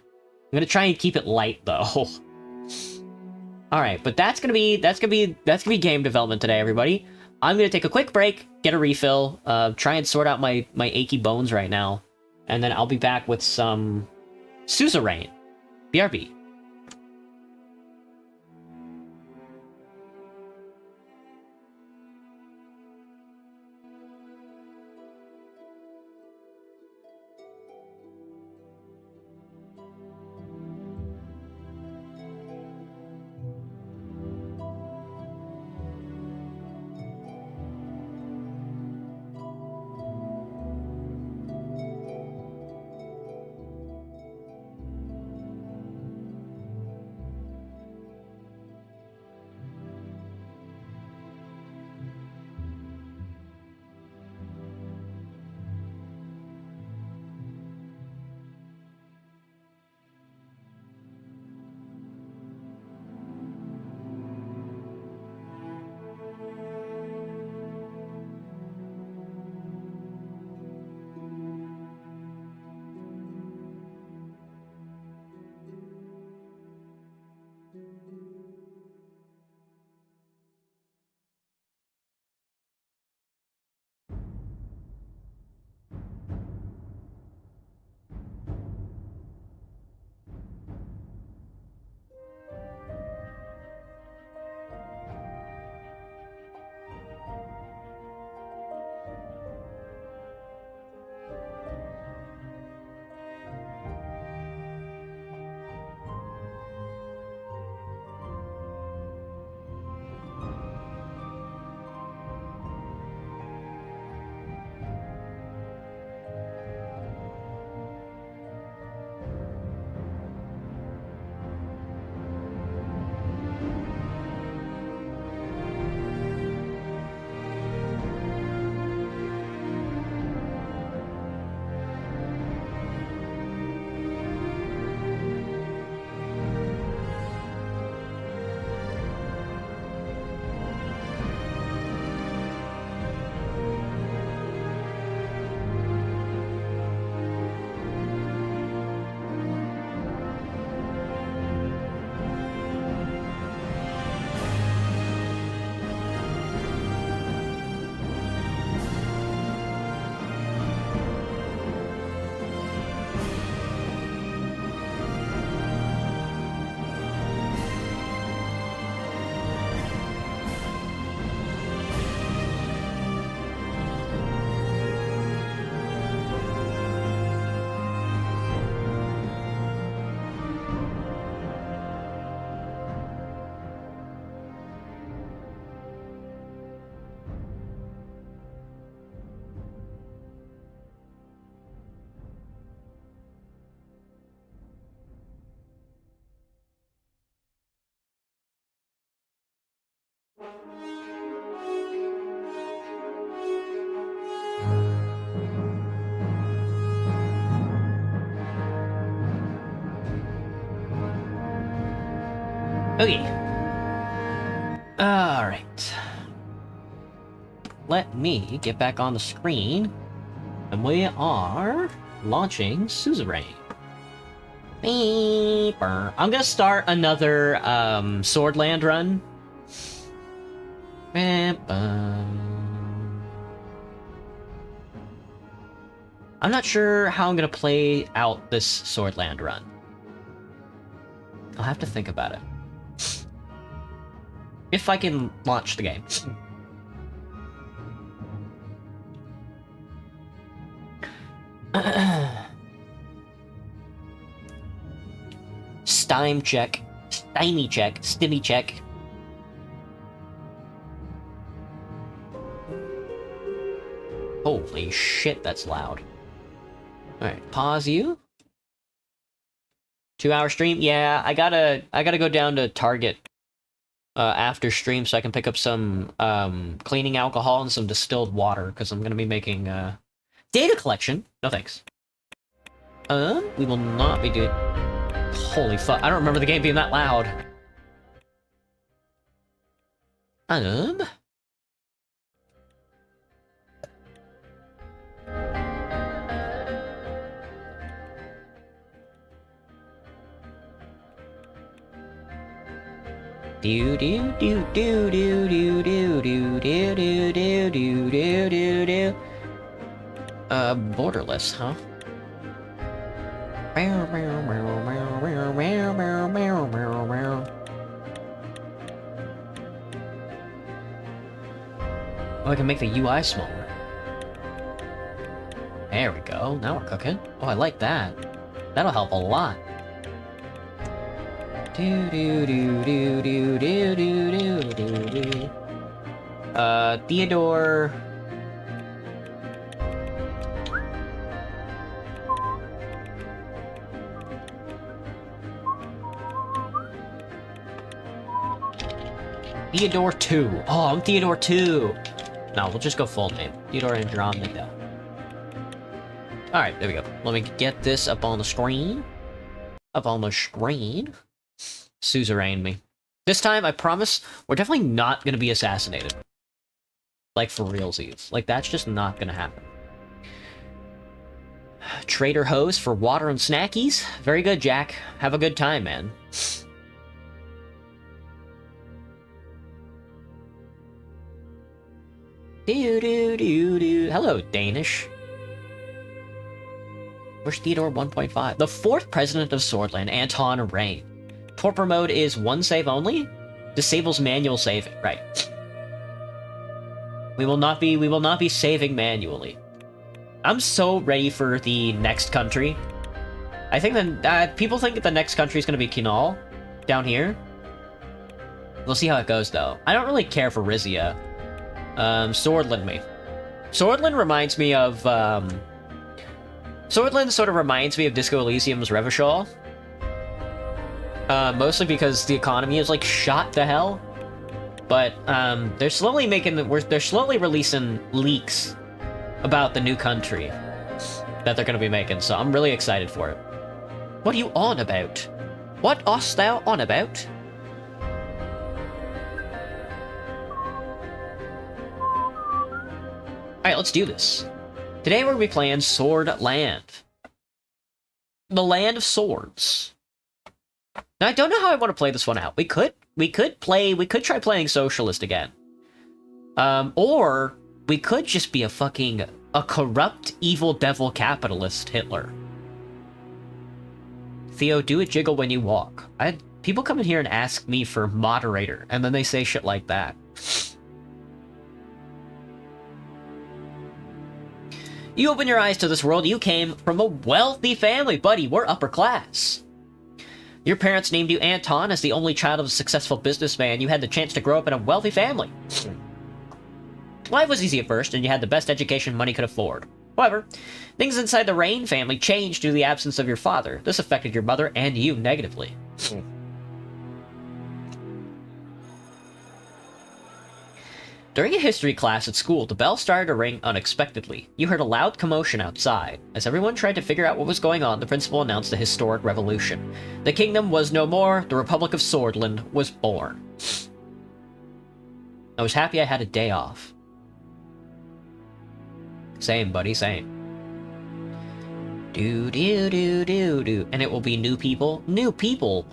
I'm gonna try and keep it light though. Alright, but that's gonna be game development today, everybody. I'm gonna take a quick break, get a refill, try and sort out my achy bones right now, and then I'll be back with some Suzerain. BRB. Okay. Alright. Let me get back on the screen. And we are launching Suzerain. I'm gonna start another Swordland run. I'm not sure how I'm gonna play out this Swordland run. I'll have to think about it. If I can launch the game. Stymie check. Stymie check. Stimmy check. Holy shit, that's loud. Alright, pause you. 2-hour stream? Yeah, I gotta go down to Target after stream so I can pick up some cleaning alcohol and some distilled water, because I'm gonna be making data collection. No thanks. We will not be doing... Holy fuck, I don't remember the game being that loud. Do do do do do do do do do do do do do do do. Borderless, huh? Oh, I can make the UI smaller. There we go. Now we're cooking. Oh, I like that. That'll help a lot. Do do do do do do do do do. Theodore. Theodore 2. Oh, I'm Theodore 2. No, we'll just go full name. Theodore Andromeda. Alright, there we go. Let me get this up on the screen. Up on the screen. Suzerain me. This time, I promise, we're definitely not gonna be assassinated. Like, for realsies. Like, that's just not gonna happen. Trader hose for water and snackies. Very good, Jack. Have a good time, man. Do do do do. Hello, Danish. Where's Theodore 1.5? The 4th president of Swordland, Anton Rain. Torpor mode is 1 save only. Disables manual saving. Right. We will not be saving manually. I'm so ready for the next country. I think that people think that the next country is going to be Kinal down here. We'll see how it goes though. I don't really care for Rizia. Swordland me. Swordland reminds me of, Swordland sort of reminds me of Disco Elysium's Revachol. Mostly because the economy is, like, shot to hell. But, they're slowly releasing leaks about the new country that they're gonna be making, so I'm really excited for it. What are you on about? What hast thou on about? Alright, let's do this. Today we're going to be playing Swordland. The Land of Swords. Now, I don't know how I want to play this one out. We could try playing Socialist again. Or we could just be a corrupt, evil devil capitalist Hitler. Theo, do a jiggle when you walk. People come in here and ask me for moderator, and then they say shit like that. You open your eyes to this world, you came from a wealthy family. Buddy, we're upper class. Your parents named you Anton as the only child of a successful businessman. You had the chance to grow up in a wealthy family. Life was easy at first, and you had the best education money could afford. However, things inside the Rain family changed due to the absence of your father. This affected your mother and you negatively. During a history class at school, the bell started to ring unexpectedly. You heard a loud commotion outside. As everyone tried to figure out what was going on, the principal announced a historic revolution. The kingdom was no more, the Republic of Swordland was born. I was happy I had a day off. Same, buddy, same. Do do do do do. And it will be new people. New people!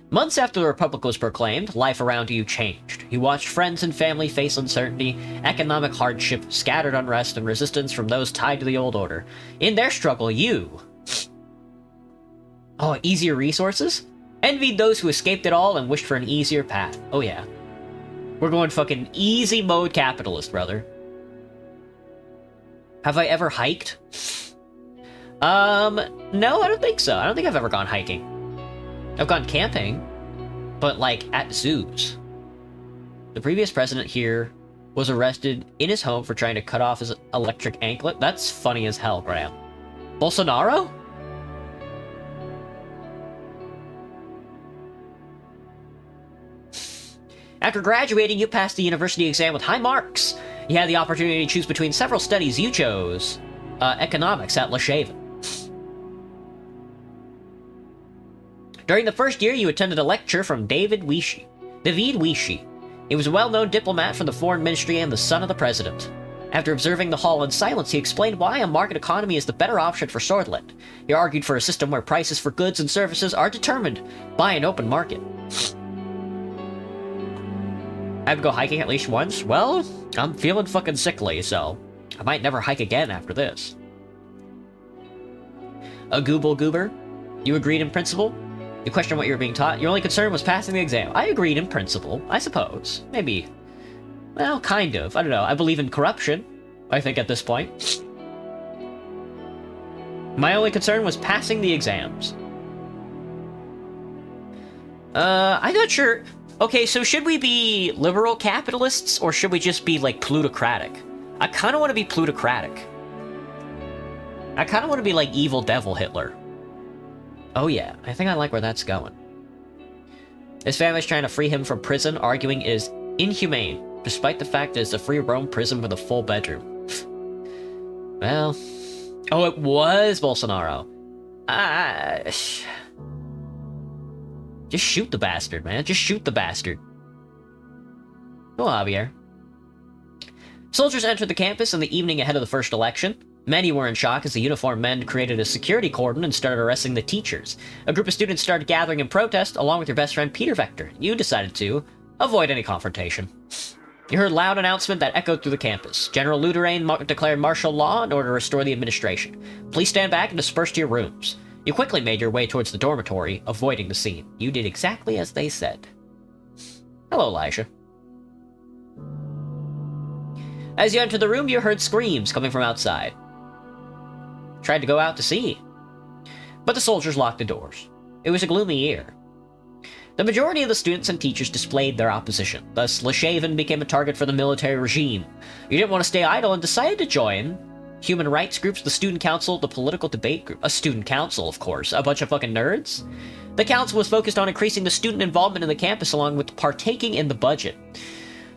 Months after the Republic was proclaimed, life around you changed. You watched friends and family face uncertainty, economic hardship, scattered unrest, and resistance from those tied to the old order. In their struggle, you... Oh, easier resources? Envied those who escaped it all and wished for an easier path. Oh yeah. We're going fucking easy mode capitalist, brother. Have I ever hiked? No, I don't think so. I don't think I've ever gone hiking. I've gone camping, but like at zoos. The previous president here was arrested in his home for trying to cut off his electric anklet. That's funny as hell, Graham. Bolsonaro? After graduating, you passed the university exam with high marks. You had the opportunity to choose between several studies. You chose economics at Leshaven. During the first year, you attended a lecture from David Weeshi. He was a well-known diplomat from the foreign ministry and the son of the president. After observing the hall in silence, he explained why a market economy is the better option for Swordland. He argued for a system where prices for goods and services are determined by an open market. I have to go hiking at least once? Well, I'm feeling fucking sickly, so I might never hike again after this. A goober? You agreed in principle? You questioned what you were being taught? Your only concern was passing the exam. I agreed in principle, I suppose. Maybe. Well, kind of. I don't know. I believe in corruption, I think, at this point. My only concern was passing the exams. I'm not sure. Okay, so should we be liberal capitalists, or should we just be, like, plutocratic? I kind of want to be plutocratic. I kind of want to be, like, evil devil Hitler. Oh yeah, I think I like where that's going. His family's trying to free him from prison, arguing it is inhumane, despite the fact that it's a free roam prison with a full bedroom. Well... Oh, it was Bolsonaro. Just shoot the bastard, man. Just shoot the bastard. Oh, Javier. Soldiers entered the campus in the evening ahead of the first election. Many were in shock as the uniformed men created a security cordon and started arresting the teachers. A group of students started gathering in protest, along with your best friend Peter Vector. You decided to avoid any confrontation. You heard a loud announcement that echoed through the campus. General Luderain declared martial law in order to restore the administration. Please stand back and disperse to your rooms. You quickly made your way towards the dormitory, avoiding the scene. You did exactly as they said. Hello, Elijah. As you entered the room, you heard screams coming from outside. Tried to go out to see, but the soldiers locked the doors. It was a gloomy year. The majority of the students and teachers displayed their opposition. Thus, Leshaven became a target for the military regime. You didn't want to stay idle and decided to join human rights groups, the student council, the political debate group. A student council, of course. A bunch of fucking nerds? The council was focused on increasing the student involvement in the campus along with partaking in the budget.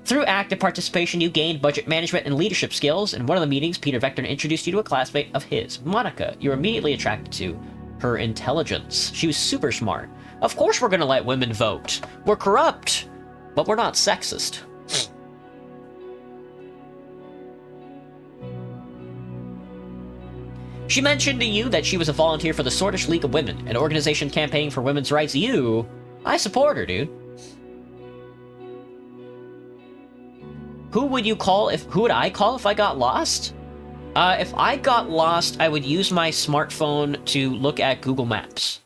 Through active participation, you gained budget management and leadership skills. In one of the meetings, Peter Vector introduced you to a classmate of his, Monica. You were immediately attracted to her intelligence. She was super smart. Of course we're gonna let women vote. We're corrupt, but we're not sexist. She mentioned to you that she was a volunteer for the Swordish League of Women, an organization campaigning for women's rights. I support her, dude. Who would I call if I got lost? If I got lost, I would use my smartphone to look at Google Maps.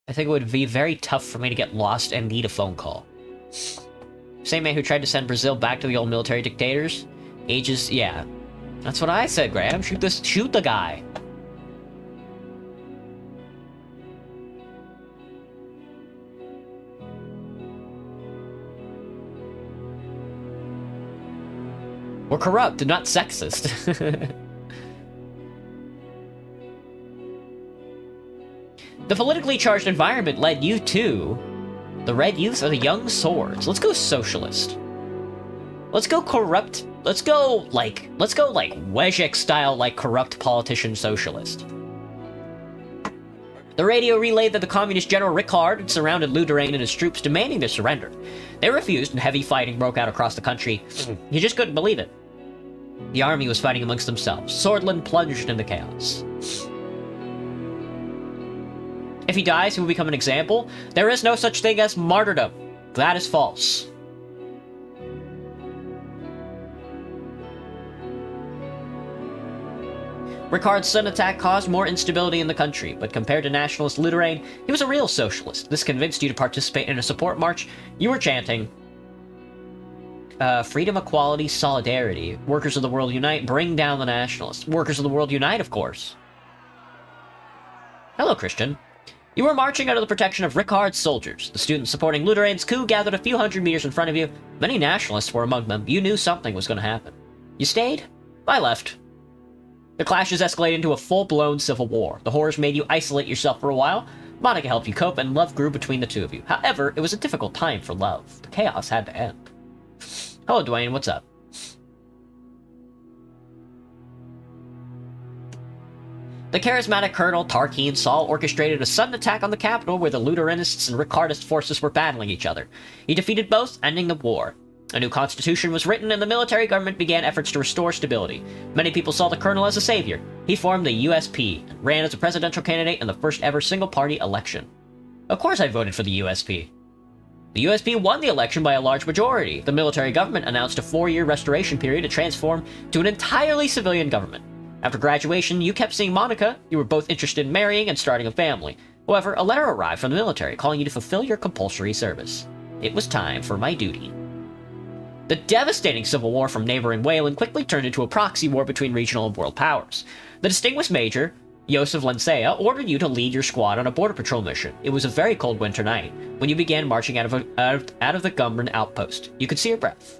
I think it would be very tough for me to get lost and need a phone call. Same man who tried to send Brazil back to the old military dictators? Yeah. That's what I said, Graham. Shoot the guy. We're corrupt and not sexist. The politically charged environment led you to the Red Youth or the Young Swords. Let's go socialist. Let's go corrupt. Let's go like Wejek style, like corrupt politician socialist. The radio relayed that the communist general Rickard had surrounded Luderain and his troops, demanding their surrender. They refused, and heavy fighting broke out across the country. You just couldn't believe it. The army was fighting amongst themselves. Swordland plunged into chaos. If he dies, he will become an example. There is no such thing as martyrdom. That is false. Ricard's sudden attack caused more instability in the country, but compared to nationalist Lutherain, he was a real socialist. This convinced you to participate in a support march. You were chanting, freedom, equality, solidarity. Workers of the world unite, bring down the nationalists. Workers of the world unite, of course. Hello, Christian. You were marching under the protection of Ricard's soldiers. The students supporting Lutherain's coup gathered a few hundred meters in front of you. Many nationalists were among them. You knew something was going to happen. You stayed? I left. The clashes escalated into a full-blown civil war. The horrors made you isolate yourself for a while. Monica helped you cope, and love grew between the two of you. However, it was a difficult time for love. The chaos had to end. Hello, Dwayne. What's up? The charismatic Colonel Tarquin Saul orchestrated a sudden attack on the capital where the Lutheranists and Ricardist forces were battling each other. He defeated both, ending the war. A new constitution was written and the military government began efforts to restore stability. Many people saw the colonel as a savior. He formed the USP and ran as a presidential candidate in the first ever single-party election. Of course I voted for the USP. The USP won the election by a large majority. The military government announced a 4-year restoration period to transform to an entirely civilian government. After graduation, you kept seeing Monica. You were both interested in marrying and starting a family. However, a letter arrived from the military calling you to fulfill your compulsory service. It was time for my duty. The devastating civil war from neighboring Wayland quickly turned into a proxy war between regional and world powers. The distinguished Major, Joseph Lancea, ordered you to lead your squad on a border patrol mission. It was a very cold winter night when you began marching out of the Gumran outpost. You could see your breath.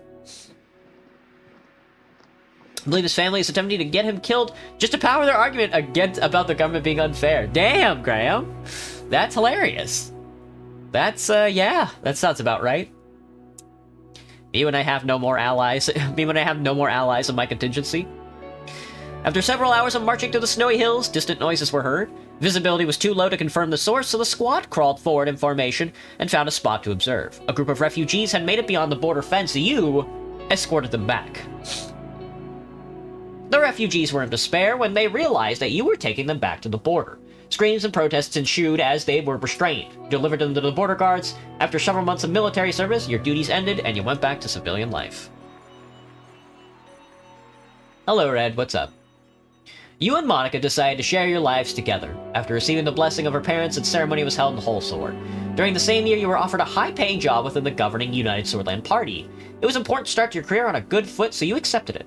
I believe his family is attempting to get him killed just to power their argument about the government being unfair. Damn, Graham. That's hilarious. That's, yeah, that sounds about right. Me when I have no more allies. Me when I have no more allies in my contingency. After several hours of marching through the snowy hills, distant noises were heard. Visibility was too low to confirm the source, so the squad crawled forward in formation and found a spot to observe. A group of refugees had made it beyond the border fence. You escorted them back. The refugees were in despair when they realized that you were taking them back to the border. Screams and protests ensued as they were restrained. You delivered them to the border guards. After several months of military service, your duties ended and you went back to civilian life. Hello, Red. What's up? You and Monica decided to share your lives together. After receiving the blessing of her parents, a ceremony was held in Holsor. During the same year, you were offered a high-paying job within the governing United Swordland Party. It was important to start your career on a good foot, so you accepted it.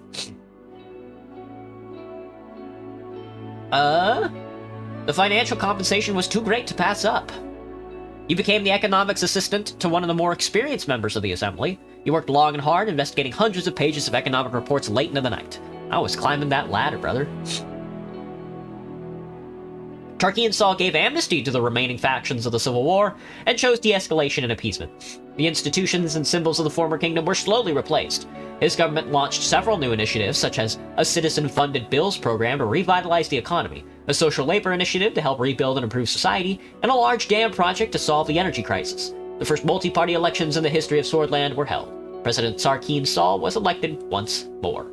The financial compensation was too great to pass up. You became the economics assistant to one of the more experienced members of the Assembly. You worked long and hard, investigating hundreds of pages of economic reports late into the night. I was climbing that ladder, brother. Tarquin Saul gave amnesty to the remaining factions of the Civil War and chose de-escalation and appeasement. The institutions and symbols of the former kingdom were slowly replaced. His government launched several new initiatives, such as a citizen-funded bills program to revitalize the economy, a social labor initiative to help rebuild and improve society, and a large dam project to solve the energy crisis. The first multi-party elections in the history of Swordland were held. President Tarquin Saul was elected once more.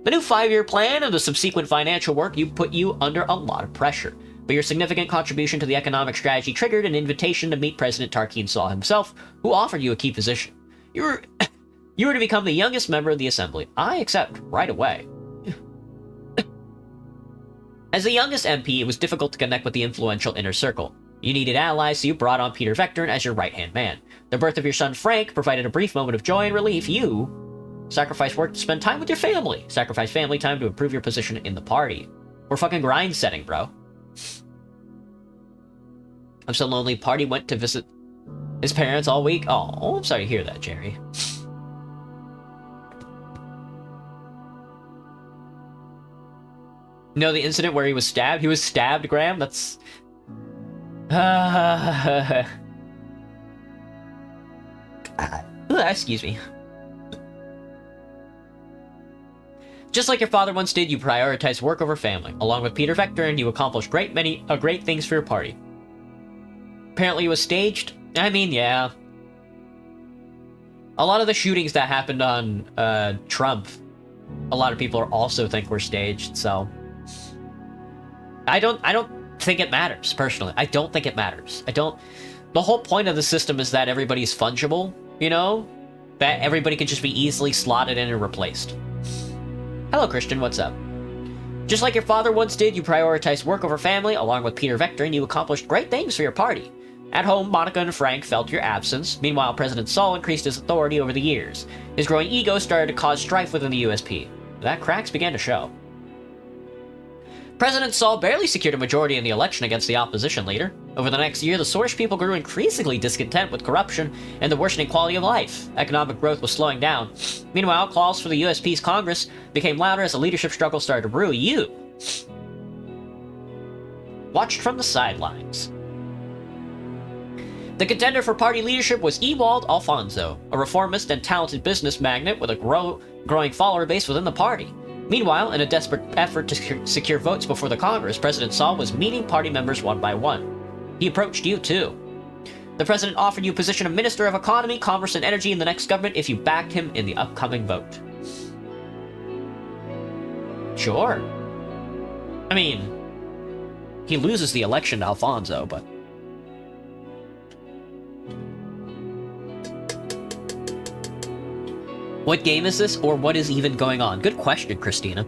The new 5-year plan and the subsequent financial work put you under a lot of pressure, but your significant contribution to the economic strategy triggered an invitation to meet President Tarquin Saul himself, who offered you a key position. You were to become the youngest member of the Assembly. I accept right away. As the youngest MP, it was difficult to connect with the influential inner circle. You needed allies, so you brought on Peter Vectorn as your right-hand man. The birth of your son Frank provided a brief moment of joy and relief. You sacrifice work to spend time with your family. Sacrifice family time to improve your position in the party. We're fucking grind setting, bro. I'm so lonely. Party went to visit his parents all week. Oh, I'm sorry to hear that, Jerry. You know the incident where he was stabbed? He was stabbed, Graham? That's... excuse me. Just like your father once did, you prioritized work over family. Along with Peter Vectorn, you accomplished great things for your party. Apparently it was staged. I mean, yeah. A lot of the shootings that happened on Trump, a lot of people also think were staged, so... I don't think it matters, personally. I don't think it matters. The whole point of the system is that everybody's fungible, you know? That everybody can just be easily slotted in and replaced. Hello, Christian, what's up? Just like your father once did, you prioritized work over family, along with Peter Vector, and you accomplished great things for your party. At home, Monica and Frank felt your absence. Meanwhile, President Saul increased his authority over the years. His growing ego started to cause strife within the USP. That cracks began to show. President Saul barely secured a majority in the election against the opposition leader. Over the next year, the Source people grew increasingly discontent with corruption and the worsening quality of life. Economic growth was slowing down. Meanwhile, calls for the USP's Congress became louder as the leadership struggle started to brew. You watched from the sidelines. The contender for party leadership was Ewald Alfonso, a reformist and talented business magnate with a growing follower base within the party. Meanwhile, in a desperate effort to secure votes before the Congress, President Saul was meeting party members one by one. He approached you, too. The president offered you a position of Minister of Economy, Commerce, and Energy in the next government if you backed him in the upcoming vote. Sure. I mean, he loses the election to Alfonso, but... What game is this, or what is even going on? Good question, Christina.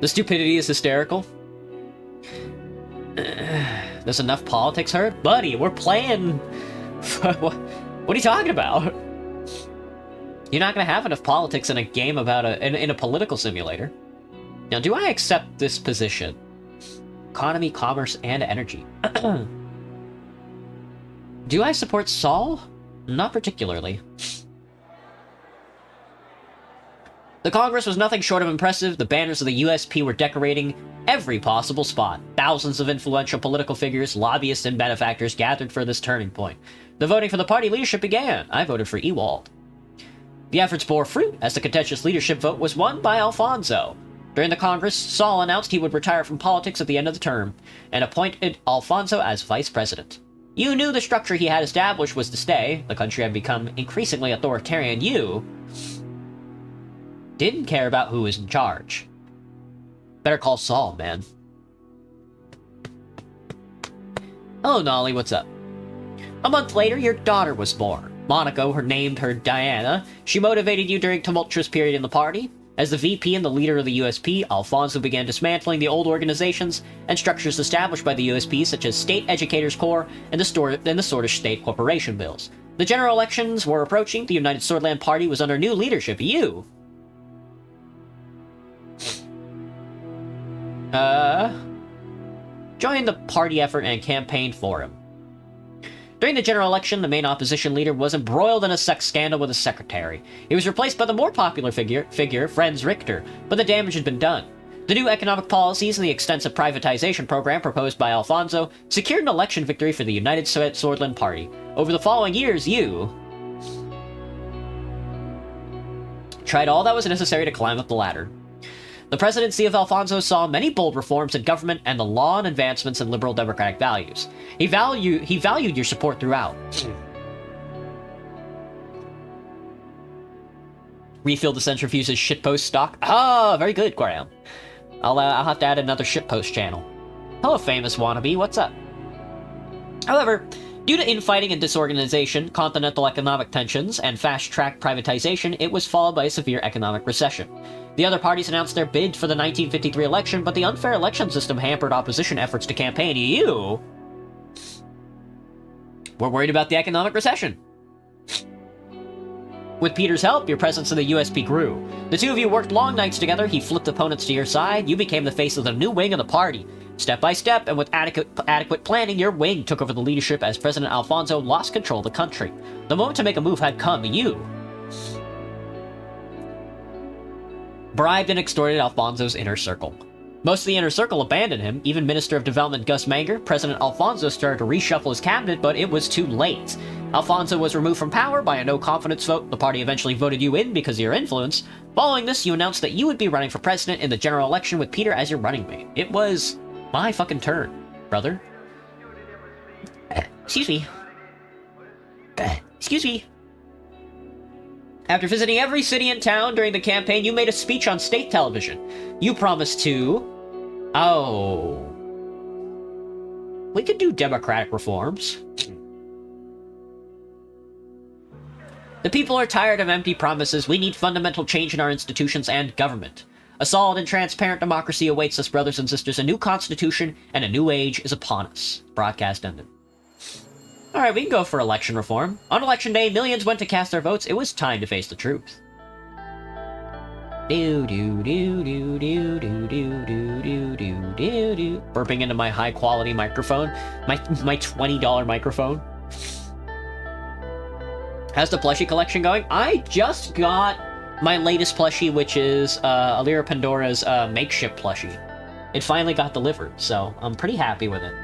The stupidity is hysterical. There's enough politics hurt? Buddy, we're playing... What are you talking about? You're not going to have enough politics in a game about in a political simulator. Now, do I accept this position? Economy, commerce, and energy. Do I support Saul? Not particularly. The Congress was nothing short of impressive. The banners of the USP were decorating every possible spot. Thousands of influential political figures, lobbyists, and benefactors gathered for this turning point. The voting for the party leadership began. I voted for Ewald. The efforts bore fruit, as the contentious leadership vote was won by Alfonso. During the Congress, Saul announced he would retire from politics at the end of the term, and appointed Alfonso as vice president. You knew the structure he had established was to stay. The country had become increasingly authoritarian. You didn't care about who was in charge. Better call Saul, man. Hello, Nolly, what's up? A month later, your daughter was born. Monaco named her Diana. She motivated you during a tumultuous period in the party. As the VP and the leader of the USP, Alfonso began dismantling the old organizations and structures established by the USP, such as State Educators Corps and the Swordfish State Corporation bills. The general elections were approaching. The United Swordland Party was under new leadership. You joined the party effort and campaigned for him. During the general election, the main opposition leader was embroiled in a sex scandal with his secretary. He was replaced by the more popular figure, Franz Richter, but the damage had been done. The new economic policies and the extensive privatization program proposed by Alfonso secured an election victory for the United Swordland Party. Over the following years, you tried all that was necessary to climb up the ladder. The presidency of Alfonso saw many bold reforms in government and the law and advancements in liberal democratic values. He valued your support throughout. Refill the centrifuge's shitpost stock. Ah, very good, Graham. I'll have to add another shitpost channel. Hello, famous wannabe. What's up? However, due to infighting and disorganization, continental economic tensions, and fast-track privatization, it was followed by a severe economic recession. The other parties announced their bid for the 1953 election, but the unfair election system hampered opposition efforts to campaign. You were worried about the economic recession. With Peter's help, your presence in the USP grew. The two of you worked long nights together. He flipped opponents to your side. You became the face of the new wing of the party. Step by step, and with adequate planning, your wing took over the leadership as President Alfonso lost control of the country. The moment to make a move had come. You bribed and extorted Alfonso's inner circle. Most of the inner circle abandoned him. Even Minister of Development Gus Manger, President Alfonso started to reshuffle his cabinet, but it was too late. Alfonso was removed from power by a no-confidence vote. The party eventually voted you in because of your influence. Following this, you announced that you would be running for president in the general election with Peter as your running mate. It was my fucking turn, brother. Excuse me. Excuse me. After visiting every city and town during the campaign, you made a speech on state television. You promised to Oh. We could do democratic reforms. The people are tired of empty promises. We need fundamental change in our institutions and government. A solid and transparent democracy awaits us, brothers and sisters. A new constitution and a new age is upon us. Broadcast ended. Alright, we can go for election reform. On election day, millions went to cast their votes. It was time to face the truth. Burping into my high quality microphone. My $20 microphone. How's the plushie collection going? I just got my latest plushie, which is Alira Pandora's makeshift plushie. It finally got delivered, so I'm pretty happy with it.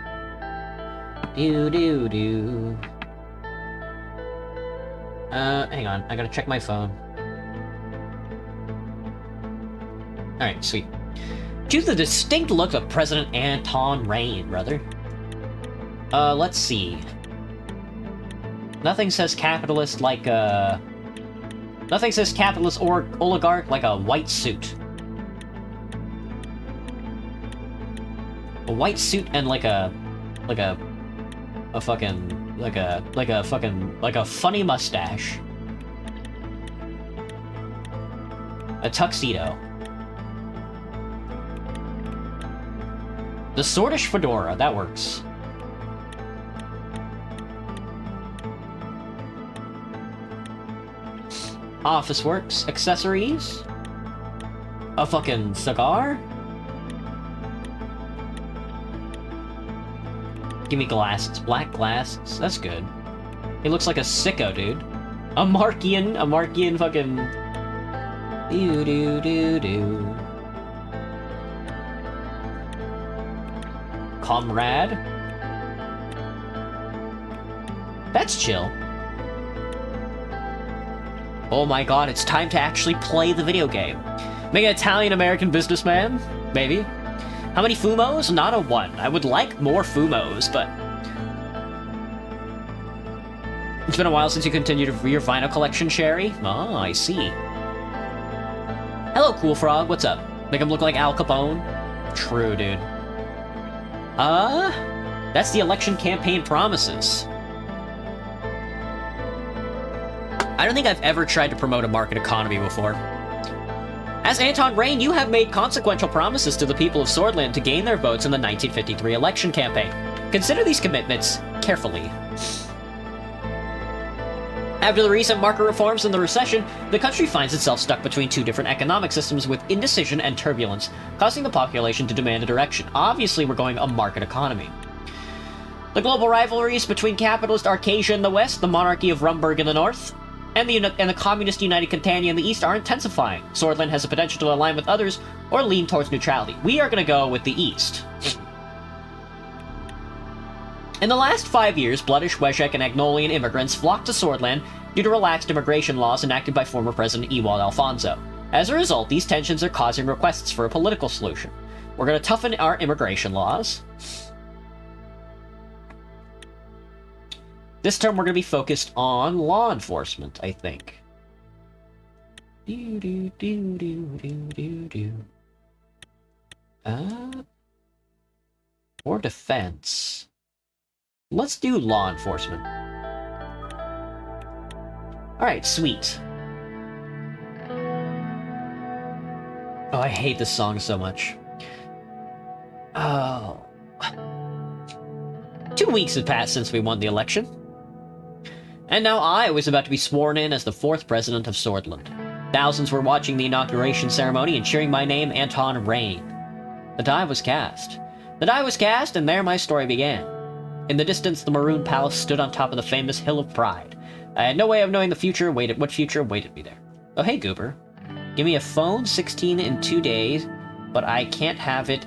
Hang on, I gotta check my phone. Alright, sweet. Choose the distinct look of President Anton Rain, brother. Let's see. Nothing says capitalist like nothing says capitalist or oligarch like a white suit. A white suit and like a funny mustache. A tuxedo. The Swordish fedora, that works. Office works, accessories. A fucking cigar. Give me glasses, black glasses. That's good. He looks like a sicko, dude. A Markian fucking. Do. Comrade. That's chill. Oh my god, it's time to actually play the video game. Make an Italian-American businessman? Maybe. How many Fumos? Not a one. I would like more Fumos, but... It's been a while since you continued your vinyl collection, Sherry. Oh, I see. Hello, Cool Frog. What's up? Make him look like Al Capone? True, dude. That's the election campaign promises. I don't think I've ever tried to promote a market economy before. As Anton Rain, you have made consequential promises to the people of Swordland to gain their votes in the 1953 election campaign. Consider these commitments carefully. After the recent market reforms and the recession, the country finds itself stuck between two different economic systems with indecision and turbulence, causing the population to demand a direction. Obviously, we're going a market economy. The global rivalries between capitalist Arcasia in the west, the monarchy of Rumburg in the north, and the communist United Catania in the east are intensifying. Swordland has the potential to align with others or lean towards neutrality. We are going to go with the east. In the last 5 years, Bloodish, Weshek, and Agnolian immigrants flocked to Swordland due to relaxed immigration laws enacted by former President Ewald Alfonso. As a result, these tensions are causing requests for a political solution. We're going to toughen our immigration laws. This term we're going to be focused on law enforcement, I think. Or defense. Let's do law enforcement. Alright, sweet. Oh, I hate this song so much. Oh. 2 weeks have passed since we won the election. And now I was about to be sworn in as the 4th president of Swordland. Thousands were watching the inauguration ceremony and cheering my name, Anton Rain. The die was cast. The die was cast, and there my story began. In the distance, the Maroon Palace stood on top of the famous Hill of Pride. I had no way of knowing what future awaited me there. Oh, hey, Goober. Give me a phone 16 in 2 days, but I can't have it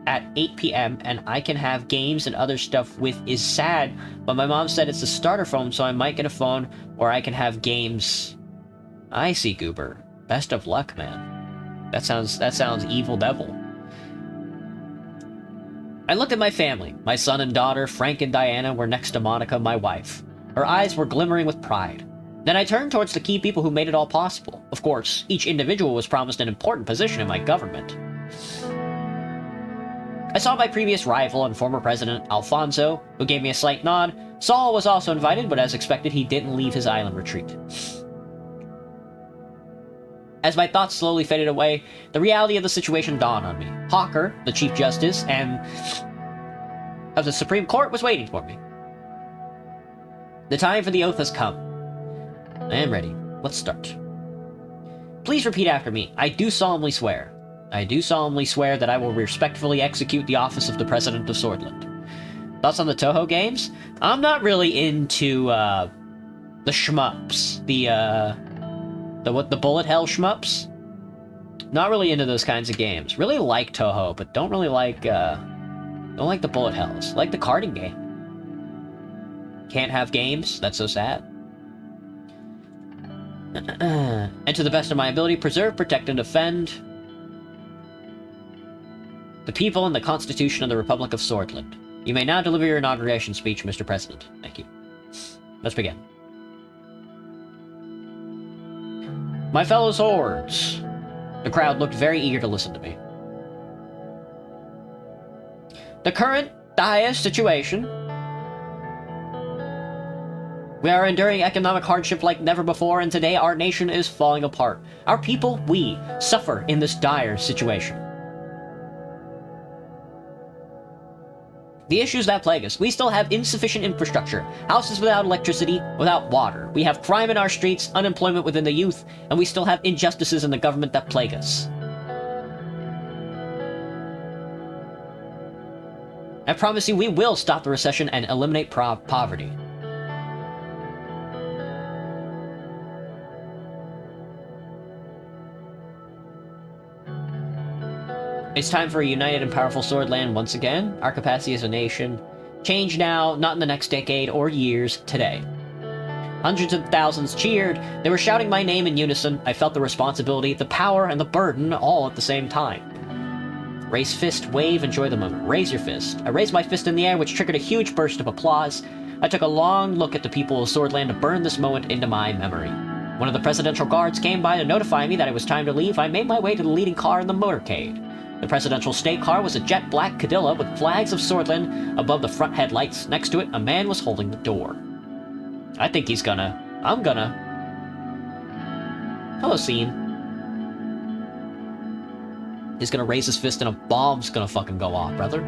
at 8 p.m. and I can have games and other stuff with is sad, but my mom said it's a starter phone, so I might get a phone or I can have games. I see, Goober. Best of luck, man. That sounds evil devil. I looked at my family. My son and daughter, Frank and Diana, were next to Monica, my wife. Her eyes were glimmering with pride. Then I turned towards the key people who made it all possible. Of course, each individual was promised an important position in my government. I saw my previous rival and former president, Alfonso, who gave me a slight nod. Saul was also invited, but as expected, he didn't leave his island retreat. As my thoughts slowly faded away, the reality of the situation dawned on me. Hawker, the Chief Justice, and of the Supreme Court was waiting for me. The time for the oath has come. I am ready. Let's start. Please repeat after me. I do solemnly swear. I do solemnly swear that I will respectfully execute the office of the President of Swordland. Thoughts on the Toho games? I'm not really into, the shmups. The bullet hell shmups? Not really into those kinds of games. Really like Toho, but don't really like, don't like the bullet hells. Like the carding game. Can't have games? That's so sad. And to the best of my ability, preserve, protect, and defend the people and the Constitution of the Republic of Swordland. You may now deliver your inauguration speech, Mr. President. Thank you. Let's begin. My fellow swords. The crowd looked very eager to listen to me. The current dire situation. We are enduring economic hardship like never before, and today our nation is falling apart. Our people, we, suffer in this dire situation. The issues that plague us. We still have insufficient infrastructure, houses without electricity, without water. We have crime in our streets, unemployment within the youth, and we still have injustices in the government that plague us. I promise you we will stop the recession and eliminate poverty. It's time for a united and powerful Swordland once again. Our capacity as a nation. Change now, not in the next decade or years, today. Hundreds of thousands cheered. They were shouting my name in unison. I felt the responsibility, the power, and the burden all at the same time. Raise fist, wave, enjoy the moment. Raise your fist. I raised my fist in the air, which triggered a huge burst of applause. I took a long look at the people of Swordland to burn this moment into my memory. One of the presidential guards came by to notify me that it was time to leave. I made my way to the leading car in the motorcade. The presidential state car was a jet black Cadilla with flags of Swordland above the front headlights. Next to it, a man was holding the door. I think he's gonna... I'm gonna... Hello, scene. He's gonna raise his fist and a bomb's gonna fucking go off, brother.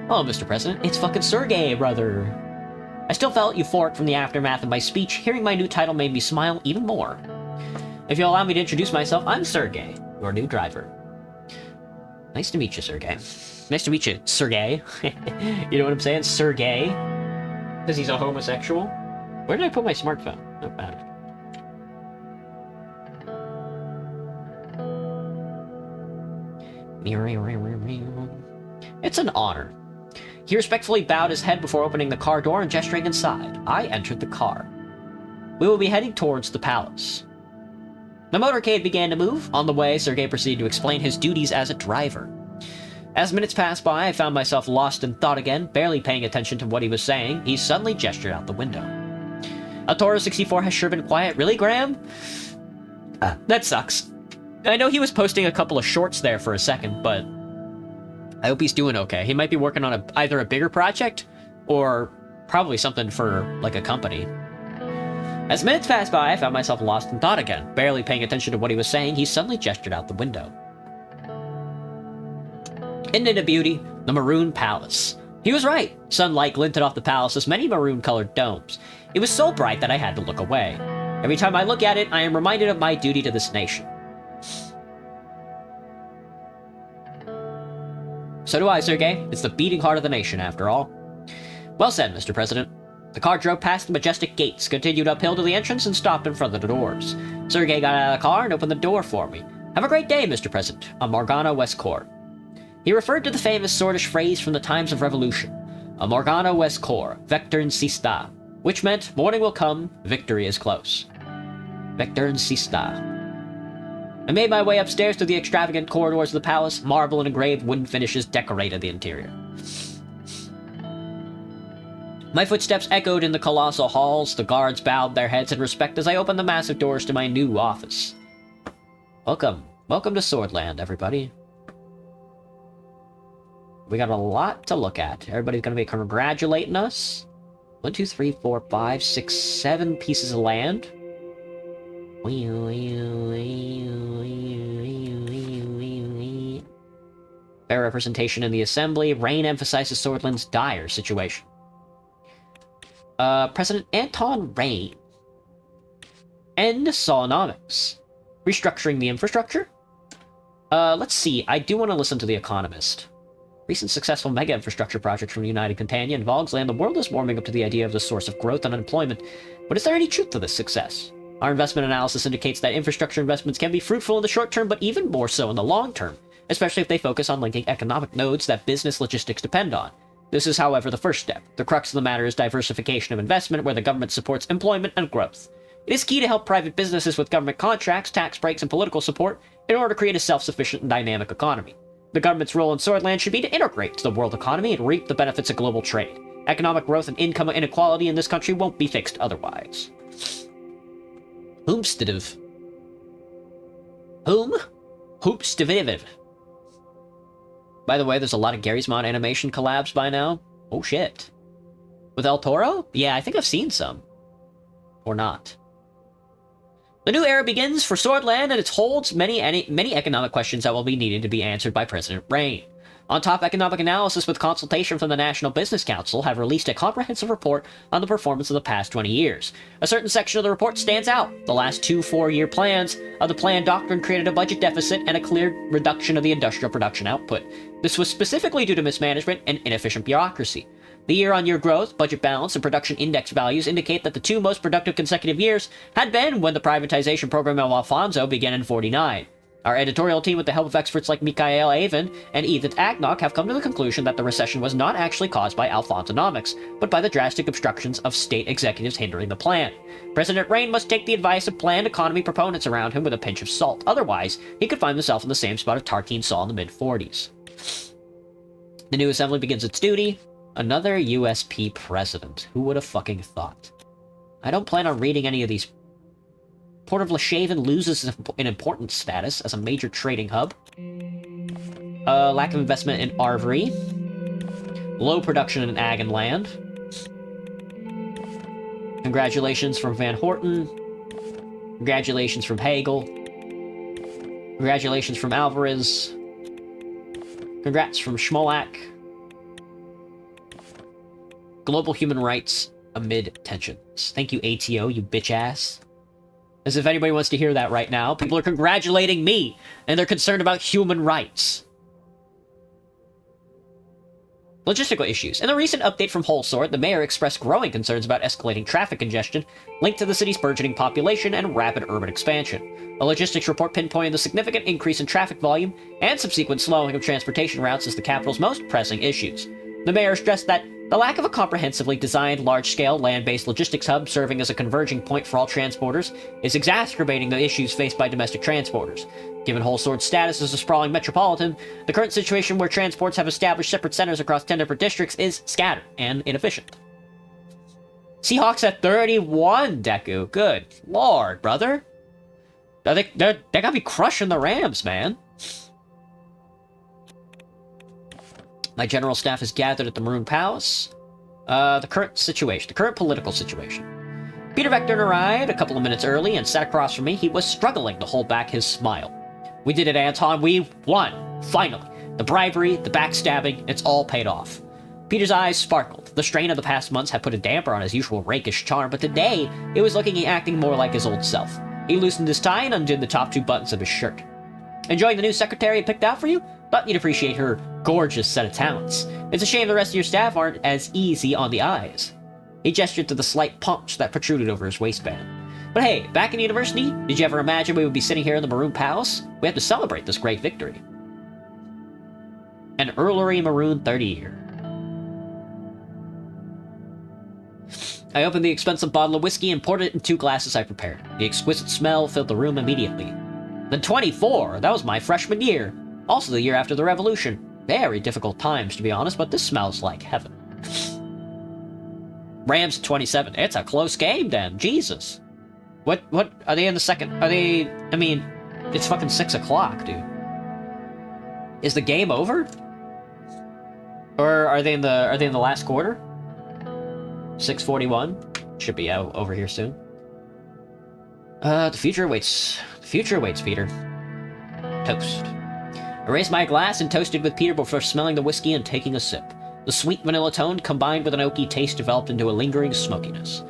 Oh, Mr. President, it's fucking Sergey, brother. I still felt euphoric from the aftermath of my speech. Hearing my new title made me smile even more. If you'll allow me to introduce myself, I'm Sergey, your new driver. Nice to meet you, Sergey. Nice to meet you, Sergey. You know what I'm saying? Sergey. Because he's a homosexual. Where did I put my smartphone? Not bad. It's an honor. He respectfully bowed his head before opening the car door and gesturing inside. I entered the car. We will be heading towards the palace. The motorcade began to move. On the way, Sergey proceeded to explain his duties as a driver. As minutes passed by, I found myself lost in thought again, barely paying attention to what he was saying. He suddenly gestured out the window. A Toro 64 has sure been quiet. Really, Graham? That sucks. I know he was posting a couple of shorts there for a second, but I hope he's doing okay. He might be working on either a bigger project or probably something for, like, a company. As minutes passed by, I found myself lost in thought again. Barely paying attention to what he was saying, he suddenly gestured out the window. Isn't it a beauty? The Maroon Palace. He was right. Sunlight glinted off the palace's many maroon-colored domes. It was so bright that I had to look away. Every time I look at it, I am reminded of my duty to this nation. So do I, Sergey. It's the beating heart of the nation, after all. Well said, Mr. President. The car drove past the majestic gates, continued uphill to the entrance, and stopped in front of the doors. Sergey got out of the car and opened the door for me. Have a great day, Mr. President. A Morgana West Court. He referred to the famous swordish phrase from the times of revolution. A Morgana West Court, Vector insista, which meant morning will come, victory is close. Vector insista. I made my way upstairs to the extravagant corridors of the palace. Marble and engraved wooden finishes decorated the interior. My footsteps echoed in the colossal halls. The guards bowed their heads in respect as I opened the massive doors to my new office. Welcome. Welcome to Swordland, everybody. We got a lot to look at. Everybody's gonna be congratulating us. 1, 2, 3, 4, 5, 6, 7 pieces of land. Fair representation in the assembly. Rain emphasizes Swordland's dire situation. President Anton Rain. End Solonomics. Restructuring the infrastructure? Let's see. I do want to listen to The Economist. Recent successful mega infrastructure projects from United Contania and Vogsland, the world is warming up to the idea of the source of growth and unemployment. But is there any truth to this success? Our investment analysis indicates that infrastructure investments can be fruitful in the short term, but even more so in the long term, especially if they focus on linking economic nodes that business logistics depend on. This is, however, the first step. The crux of the matter is diversification of investment, where the government supports employment and growth. It is key to help private businesses with government contracts, tax breaks, and political support in order to create a self-sufficient and dynamic economy. The government's role in Swordland should be to integrate to the world economy and reap the benefits of global trade. Economic growth and income inequality in this country won't be fixed otherwise. Hoomstidiv. Whom? Hoopstiviv. By the way, there's a lot of Gary's Mod animation collabs by now. Oh shit. With El Toro? Yeah, I think I've seen some. Or not. The new era begins for Swordland, and it holds many economic questions that will be needed to be answered by President Rain. On Top Economic Analysis, with consultation from the National Business Council, have released a comprehensive report on the performance of the past 20 years. A certain section of the report stands out. The last 2 4-year plans of the plan doctrine created a budget deficit and a clear reduction of the industrial production output. This was specifically due to mismanagement and inefficient bureaucracy. The year-on-year growth, budget balance, and production index values indicate that the 2 most productive consecutive years had been when the privatization program of Alfonso began in '49. Our editorial team, with the help of experts like Mikhail Avin and Edith Agnock, have come to the conclusion that the recession was not actually caused by Alfonsonomics, but by the drastic obstructions of state executives hindering the plan. President Rain must take the advice of planned economy proponents around him with a pinch of salt. Otherwise, he could find himself in the same spot as Tarkin saw in the mid-40s. The new assembly begins its duty. Another USP president. Who would have fucking thought? I don't plan on reading any of these. Port of Lashaven loses an important status as a major trading hub. Lack of investment in Arvery. Low production in Ag and Land. Congratulations from Van Horten. Congratulations from Hagel. Congratulations from Alvarez. Congrats from Schmolak. Global human rights amid tensions. Thank you, ATO, you bitch ass. As if anybody wants to hear that right now. People are congratulating me, and they're concerned about human rights. Logistical issues. In the recent update from Wholesort, the mayor expressed growing concerns about escalating traffic congestion linked to the city's burgeoning population and rapid urban expansion. A logistics report pinpointed the significant increase in traffic volume and subsequent slowing of transportation routes as the capital's most pressing issues. The mayor stressed that the lack of a comprehensively designed, large-scale, land-based logistics hub serving as a converging point for all transporters is exacerbating the issues faced by domestic transporters. Given Wholesort's status as a sprawling metropolitan, the current situation where transports have established separate centers across 10 different districts is scattered and inefficient. Seahawks at 31, Deku. Good lord, brother. They gotta be crushing the Rams, man. My general staff is gathered at the Maroon Palace. The current political situation. Peter Vectorn arrived a couple of minutes early and sat across from me. He was struggling to hold back his smile. We did it, Anton. We won. Finally. The bribery, the backstabbing, it's all paid off. Peter's eyes sparkled. The strain of the past months had put a damper on his usual rakish charm, but today, it was looking and acting more like his old self. He loosened his tie and undid the top 2 buttons of his shirt. Enjoying the new secretary I picked out for you? Thought you'd appreciate her gorgeous set of talents. It's a shame the rest of your staff aren't as easy on the eyes. He gestured to the slight paunch that protruded over his waistband. But hey, back in university, did you ever imagine we would be sitting here in the Maroon Palace? We have to celebrate this great victory. An Earlery Maroon 30 year. I opened the expensive bottle of whiskey and poured it in 2 glasses I prepared. The exquisite smell filled the room immediately. Then 24, that was my freshman year. Also the year after the revolution. Very difficult times, to be honest, but this smells like heaven. Rams 27. It's a close game, then. Jesus. What, are they in the second? Are they, I mean, it's fucking 6 o'clock, dude. Is the game over? Or are they in the last quarter? 6:41. Should be out over here soon. The future awaits. The future awaits, Peter. Toast. I raised my glass and toasted with Peter before smelling the whiskey and taking a sip. The sweet vanilla tone combined with an oaky taste developed into a lingering smokiness.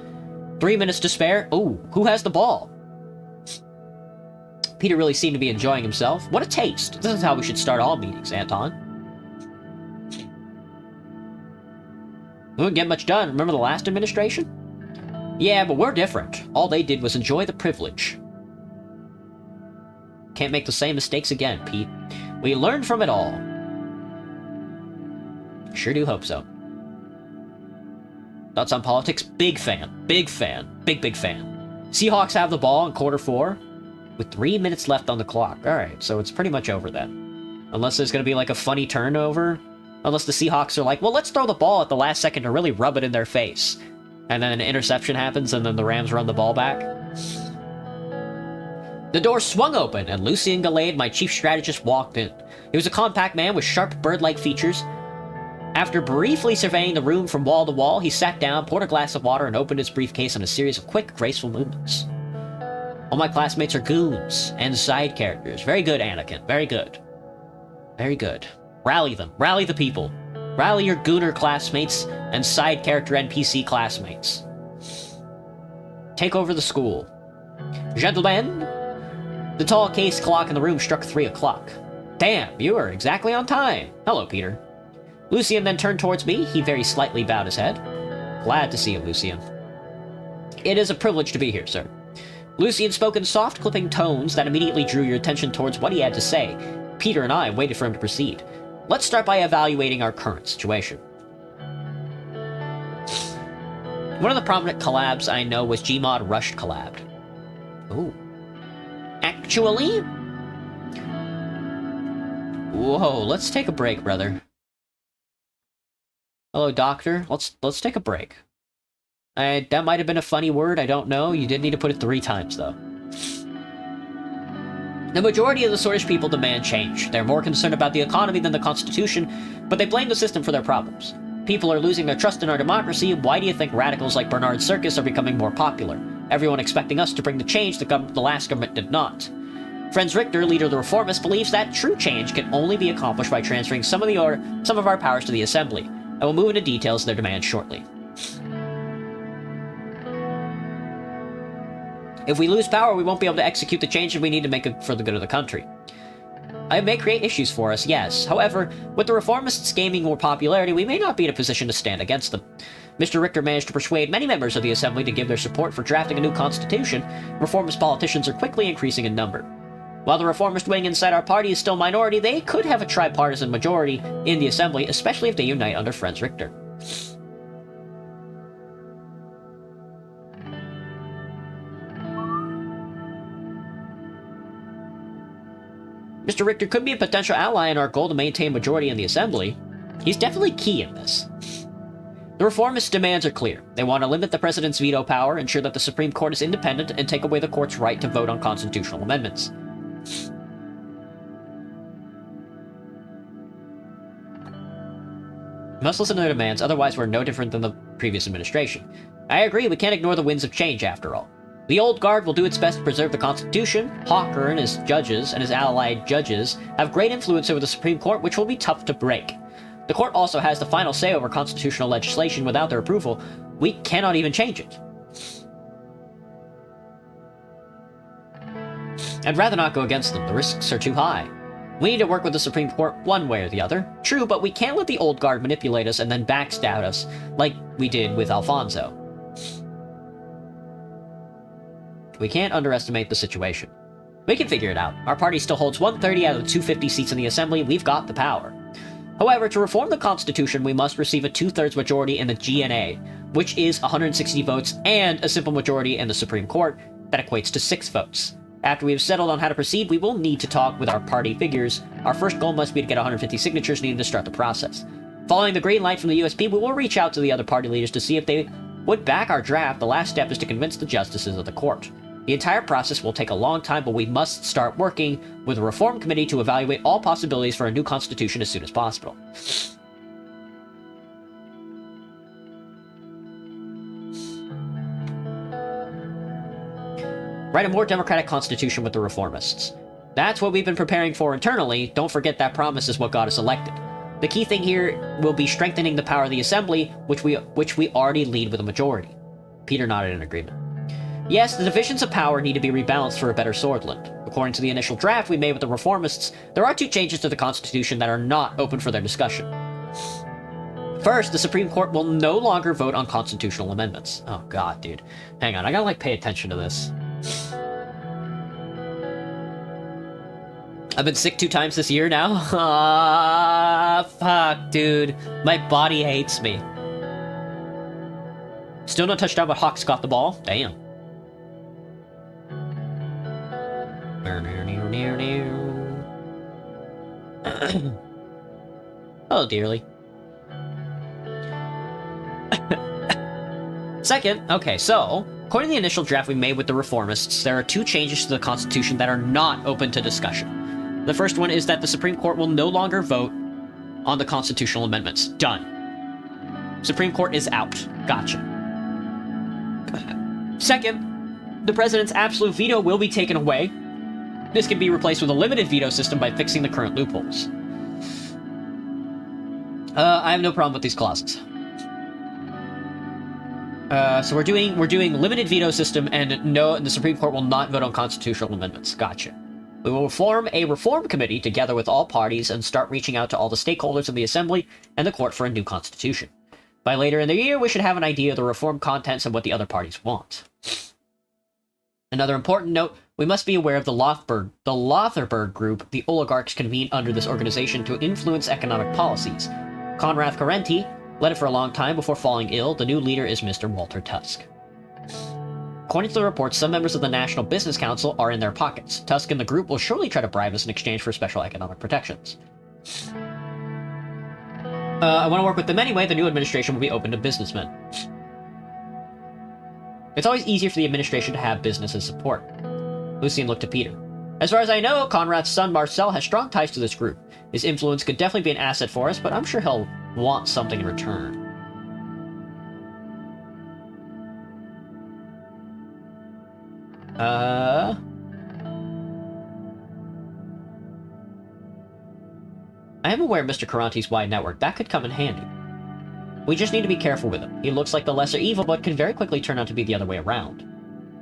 3 minutes to spare. Ooh, who has the ball? Peter really seemed to be enjoying himself. What a taste. This is how we should start all meetings, Anton. We wouldn't get much done. Remember the last administration? Yeah, but we're different. All they did was enjoy the privilege. Can't make the same mistakes again, Pete. We learned from it all. Sure do hope so. Thoughts on politics? Big fan. Big fan. Big fan. Seahawks have the ball in quarter 4 with 3 minutes left on the clock. Alright, so it's pretty much over then. Unless there's going to be like a funny turnover. Unless the Seahawks are like, well, let's throw the ball at the last second to really rub it in their face. And then an interception happens, and then the Rams run the ball back. The door swung open, and Lucien Gallade, my chief strategist, walked in. He was a compact man with sharp bird-like features. After briefly surveying the room from wall to wall, he sat down, poured a glass of water, and opened his briefcase in a series of quick, graceful movements. All my classmates are goons and side characters. Very good, Anakin. Very good. Very good. Rally them. Rally the people. Rally your gooner classmates and side character NPC classmates. Take over the school. Gentlemen! The tall case clock in the room struck 3 o'clock. Damn, you are exactly on time. Hello, Peter. Lucien then turned towards me. He very slightly bowed his head. Glad to see you, Lucien. It is a privilege to be here, sir. Lucien spoke in soft, clipping tones that immediately drew your attention towards what he had to say. Peter and I waited for him to proceed. Let's start by evaluating our current situation. One of the prominent collabs I know was Gmod Rushed collabed. Ooh. Actually? Whoa, let's take a break, brother. Hello, doctor. Let's take a break. That might have been a funny word, I don't know. You did need to put it 3 times, though. The majority of the Swedish people demand change. They're more concerned about the economy than the Constitution, but they blame the system for their problems. People are losing their trust in our democracy. Why do you think radicals like Bernard Circus are becoming more popular? Everyone expecting us to bring the change the last government did not. Franz Richter, leader of the Reformists, believes that true change can only be accomplished by transferring some of our powers to the Assembly. I will move into details of their demands shortly. If we lose power, we won't be able to execute the changes we need to make for the good of the country. It may create issues for us, yes. However, with the Reformists gaining more popularity, we may not be in a position to stand against them. Mr. Richter managed to persuade many members of the Assembly to give their support for drafting a new constitution. Reformist politicians are quickly increasing in number. While the Reformist wing inside our party is still minority, they could have a tripartisan majority in the Assembly, especially if they unite under Franz Richter. Mr. Richter could be a potential ally in our goal to maintain majority in the Assembly. He's definitely key in this. The Reformist demands are clear. They want to limit the President's veto power, ensure that the Supreme Court is independent, and take away the Court's right to vote on constitutional amendments. We must listen to their demands, otherwise we're no different than the previous administration. I agree, we can't ignore the winds of change after all. The old guard will do its best to preserve the Constitution. Hawker and his judges and his allied judges have great influence over the Supreme Court, which will be tough to break. The court also has the final say over constitutional legislation. Without their approval, we cannot even change it. I'd rather not go against them. The risks are too high. We need to work with the Supreme Court one way or the other. True, but we can't let the old guard manipulate us and then backstab us, like we did with Alfonso. We can't underestimate the situation. We can figure it out. Our party still holds 130 out of the 250 seats in the Assembly. We've got the power. However, to reform the Constitution, we must receive a 2/3 majority in the GNA, which is 160 votes, and a simple majority in the Supreme Court, that equates to 6 votes. After we have settled on how to proceed, we will need to talk with our party figures. Our first goal must be to get 150 signatures needed to start the process. Following the green light from the USP, we will reach out to the other party leaders to see if they would back our draft. The last step is to convince the justices of the court. The entire process will take a long time, but we must start working with a reform committee to evaluate all possibilities for a new constitution as soon as possible. Write a more democratic constitution with the reformists. That's what we've been preparing for internally. Don't forget that promise is what got us elected. The key thing here will be strengthening the power of the assembly, which we already lead with a majority. Peter nodded in agreement. Yes, the divisions of power need to be rebalanced for a better Swordland. According to the initial draft we made with the reformists, there are 2 changes to the Constitution that are not open for their discussion. First, the Supreme Court will no longer vote on constitutional amendments. Oh god, dude. Hang on, I gotta, pay attention to this. I've been sick 2 times this year now. Ah, fuck, dude. My body hates me. Still no touchdown, but Hawks got the ball. Damn. Oh, dearly. Second, okay, so, according to the initial draft we made with the reformists, there are 2 changes to the Constitution that are not open to discussion. The first one is that the Supreme Court will no longer vote on the constitutional amendments. Done. Supreme Court is out. Gotcha. Second, the president's absolute veto will be taken away. This can be replaced with a limited veto system by fixing the current loopholes. I have no problem with these clauses. So we're doing limited veto system, and the Supreme Court will not vote on constitutional amendments. Gotcha. We will form a reform committee together with all parties and start reaching out to all the stakeholders in the Assembly and the Court for a new constitution. By later in the year, we should have an idea of the reform contents and what the other parties want. Another important note, we must be aware of the Lotherberg group the oligarchs convened under this organization to influence economic policies. Konrad Karenti led it for a long time before falling ill. The new leader is Mr. Walter Tusk. According to the reports, some members of the National Business Council are in their pockets. Tusk and the group will surely try to bribe us in exchange for special economic protections. I want to work with them anyway. The new administration will be open to businessmen. It's always easier for the administration to have businesses support. Lucien looked to Peter. As far as I know, Conrad's son Marcel has strong ties to this group. His influence could definitely be an asset for us, but I'm sure he'll want something in return. I am aware of Mr. Karanti's wide network. That could come in handy. We just need to be careful with him. He looks like the lesser evil, but can very quickly turn out to be the other way around.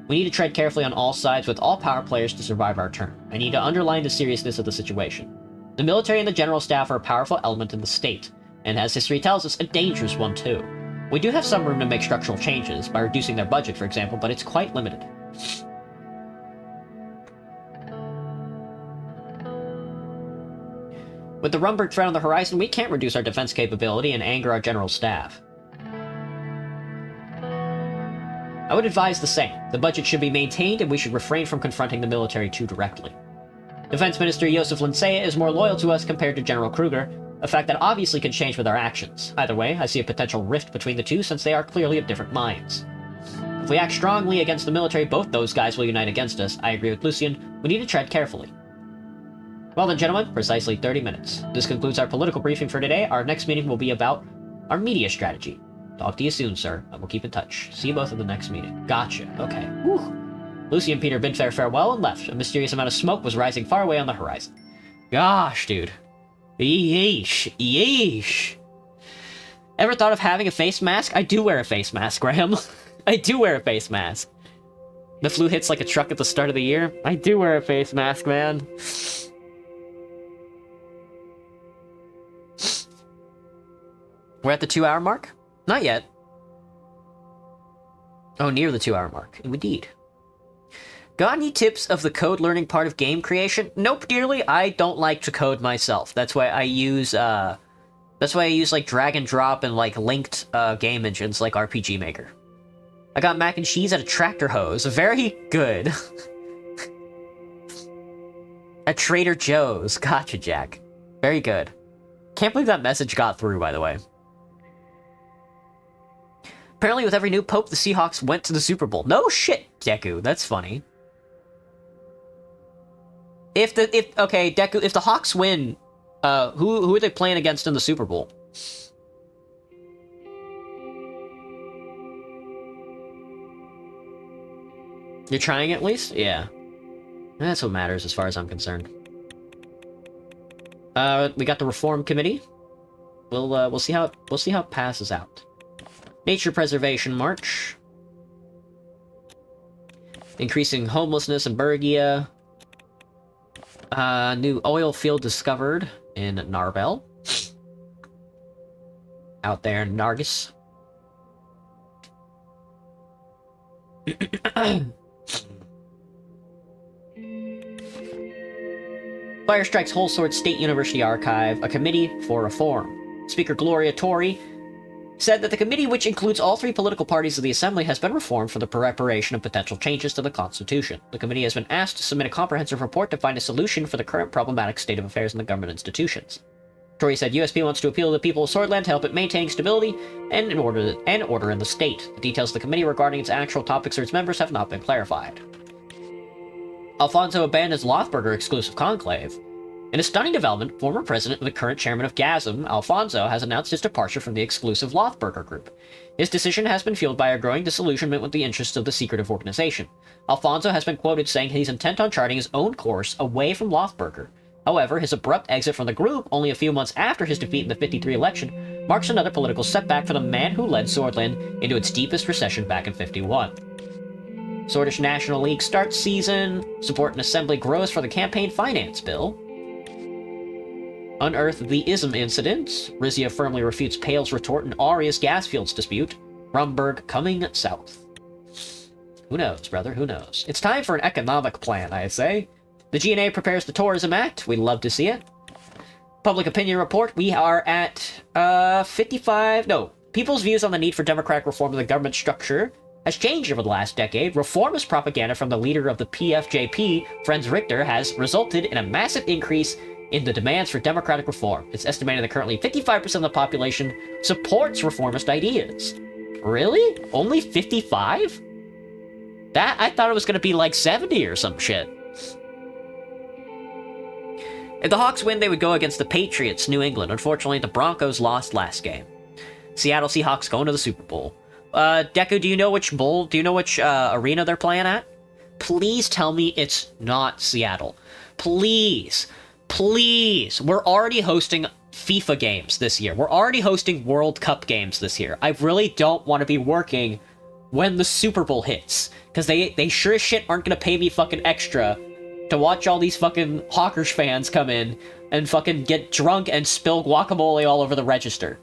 We need to tread carefully on all sides with all power players to survive our turn. I need to underline the seriousness of the situation. The military and the general staff are a powerful element in the state, and as history tells us, a dangerous one too. We do have some room to make structural changes, by reducing their budget, for example, but it's quite limited. With the Rumberg threat on the horizon, we can't reduce our defense capability and anger our general staff. I would advise the same. The budget should be maintained, and we should refrain from confronting the military too directly. Defense Minister Josef Lincea is more loyal to us compared to General Kruger, a fact that obviously can change with our actions. Either way, I see a potential rift between the two since they are clearly of different minds. If we act strongly against the military, both those guys will unite against us. I agree with Lucien. We need to tread carefully. Well then, gentlemen, precisely 30 minutes. This concludes our political briefing for today. Our next meeting will be about our media strategy. Talk to you soon, sir. I will keep in touch. See you both at the next meeting. Gotcha. Okay. Whew. Lucy and Peter bid fair farewell and left. A mysterious amount of smoke was rising far away on the horizon. Gosh, dude. Yeesh. Yeesh. Ever thought of having a face mask? I do wear a face mask, Graham. I do wear a face mask. The flu hits like a truck at the start of the year. I do wear a face mask, man. We're at the 2-hour mark? Not yet. Oh, near the 2-hour mark. Indeed. Got any tips of the code learning part of game creation? Nope, dearly. I don't like to code myself. That's why I use, like drag and drop and like linked game engines like RPG Maker. I got mac and cheese at a tractor hose. Very good. At Trader Joe's. Gotcha, Jack. Very good. Can't believe that message got through, by the way. Apparently with every new pope, the Seahawks went to the Super Bowl. No shit, Deku. That's funny. Okay, Deku, if the Hawks win, who are they playing against in the Super Bowl? You're trying at least? Yeah. That's what matters as far as I'm concerned. We got the Reform Committee. We'll see how it passes out. Nature Preservation March. Increasing homelessness in Bergia. New oil field discovered in Narvel. Out there in Nargis. Fire strikes Whole Sword State University Archive, a committee for reform. Speaker Gloria Torrey said that the committee, which includes all three political parties of the Assembly, has been reformed for the preparation of potential changes to the Constitution. The committee has been asked to submit a comprehensive report to find a solution for the current problematic state of affairs in the government institutions. Torrey said USP wants to appeal to the people of Swordland to help it maintain stability and order in the state. The details of the committee regarding its actual topics or its members have not been clarified. Alfonso abandons Lothburger exclusive conclave. In a stunning development, former president and the current chairman of GASM, Alfonso, has announced his departure from the exclusive Lothburger group. His decision has been fueled by a growing disillusionment with the interests of the secretive organization. Alfonso has been quoted saying he's intent on charting his own course away from Lothburger. However, his abrupt exit from the group, only a few months after his defeat in the 53 election, marks another political setback for the man who led Swordland into its deepest recession back in 51. Swordish National League starts season. Support in Assembly grows for the campaign finance bill. Unearth the Ism incident. Rizia firmly refutes Pale's retort in Aria's gas fields dispute. Rumberg coming south. Who knows, brother? Who knows? It's time for an economic plan, I say. The GNA prepares the Tourism Act. We'd love to see it. Public opinion report. We are at 55. No. People's views on the need for democratic reform of the government structure has changed over the last decade. Reformist propaganda from the leader of the PFJP, Franz Richter, has resulted in a massive increase in the demands for democratic reform. It's estimated that currently 55% of the population supports reformist ideas. Really? Only 55? I thought it was going to be like 70 or some shit. If the Hawks win, they would go against the Patriots, New England. Unfortunately, the Broncos lost last game. Seattle Seahawks going to the Super Bowl. Deku, do you know which arena they're playing at? Please tell me it's not Seattle. Please. Please. We're already hosting FIFA games this year. We're already hosting World Cup games this year. I really don't want to be working when the Super Bowl hits. Because they sure as shit aren't going to pay me fucking extra to watch all these fucking Hawkers fans come in and fucking get drunk and spill guacamole all over the register.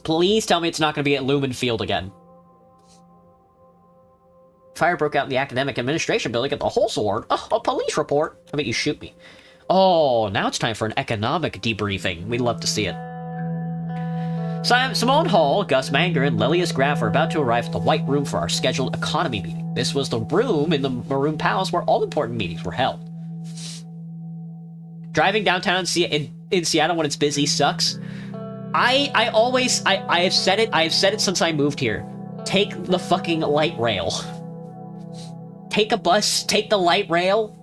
Please tell me it's not going to be at Lumen Field again. Fire broke out in the academic administration building at the Whole Sword. Oh, a police report. How about you shoot me? Oh, now it's time for an economic debriefing. We'd love to see it. Simone Hall, Gus Manger, and Lelius Graff are about to arrive at the White Room for our scheduled economy meeting. This was the room in the Maroon Palace where all important meetings were held. Driving downtown in Seattle when it's busy sucks. I have said it since I moved here. Take the fucking light rail. Take a bus, take the light rail.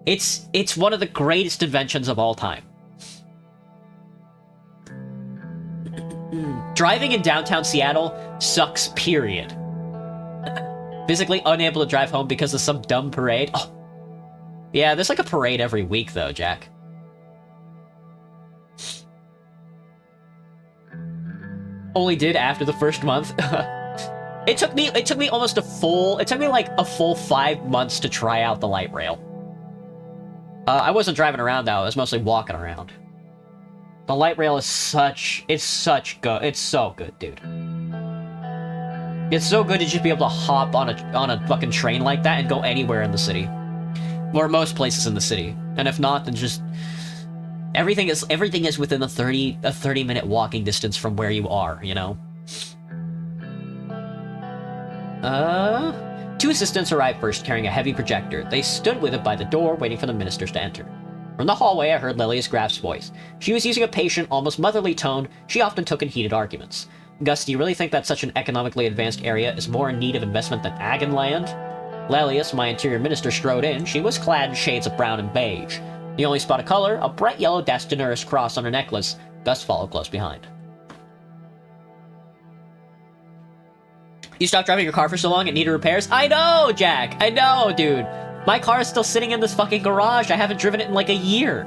It's one of the greatest inventions of all time. Driving in downtown Seattle sucks, period. Physically unable to drive home because of some dumb parade. Oh. Yeah, there's like a parade every week though, Jack. Only did after the first month. It took me like a full 5 months to try out the light rail. I wasn't driving around though, I was mostly walking around. The light rail is so good, dude. It's so good to just be able to hop on a fucking train like that and go anywhere in the city. Or most places in the city. And if not, then just everything is within a 30-minute walking distance from where you are, you know? Two assistants arrived first, carrying a heavy projector. They stood with it by the door, waiting for the ministers to enter. From the hallway, I heard Lelius Graff's voice. She was using a patient, almost motherly tone she often took in heated arguments. Gus, do you really think that such an economically advanced area is more in need of investment than Agonland? Lelius, my interior minister, strode in. She was clad in shades of brown and beige. The only spot of color, a bright yellow Dastanuris cross on her necklace. Gus followed close behind. You stopped driving your car for so long it needed repairs? I know, Jack! I know, dude! My car is still sitting in this fucking garage. I haven't driven it in like a year.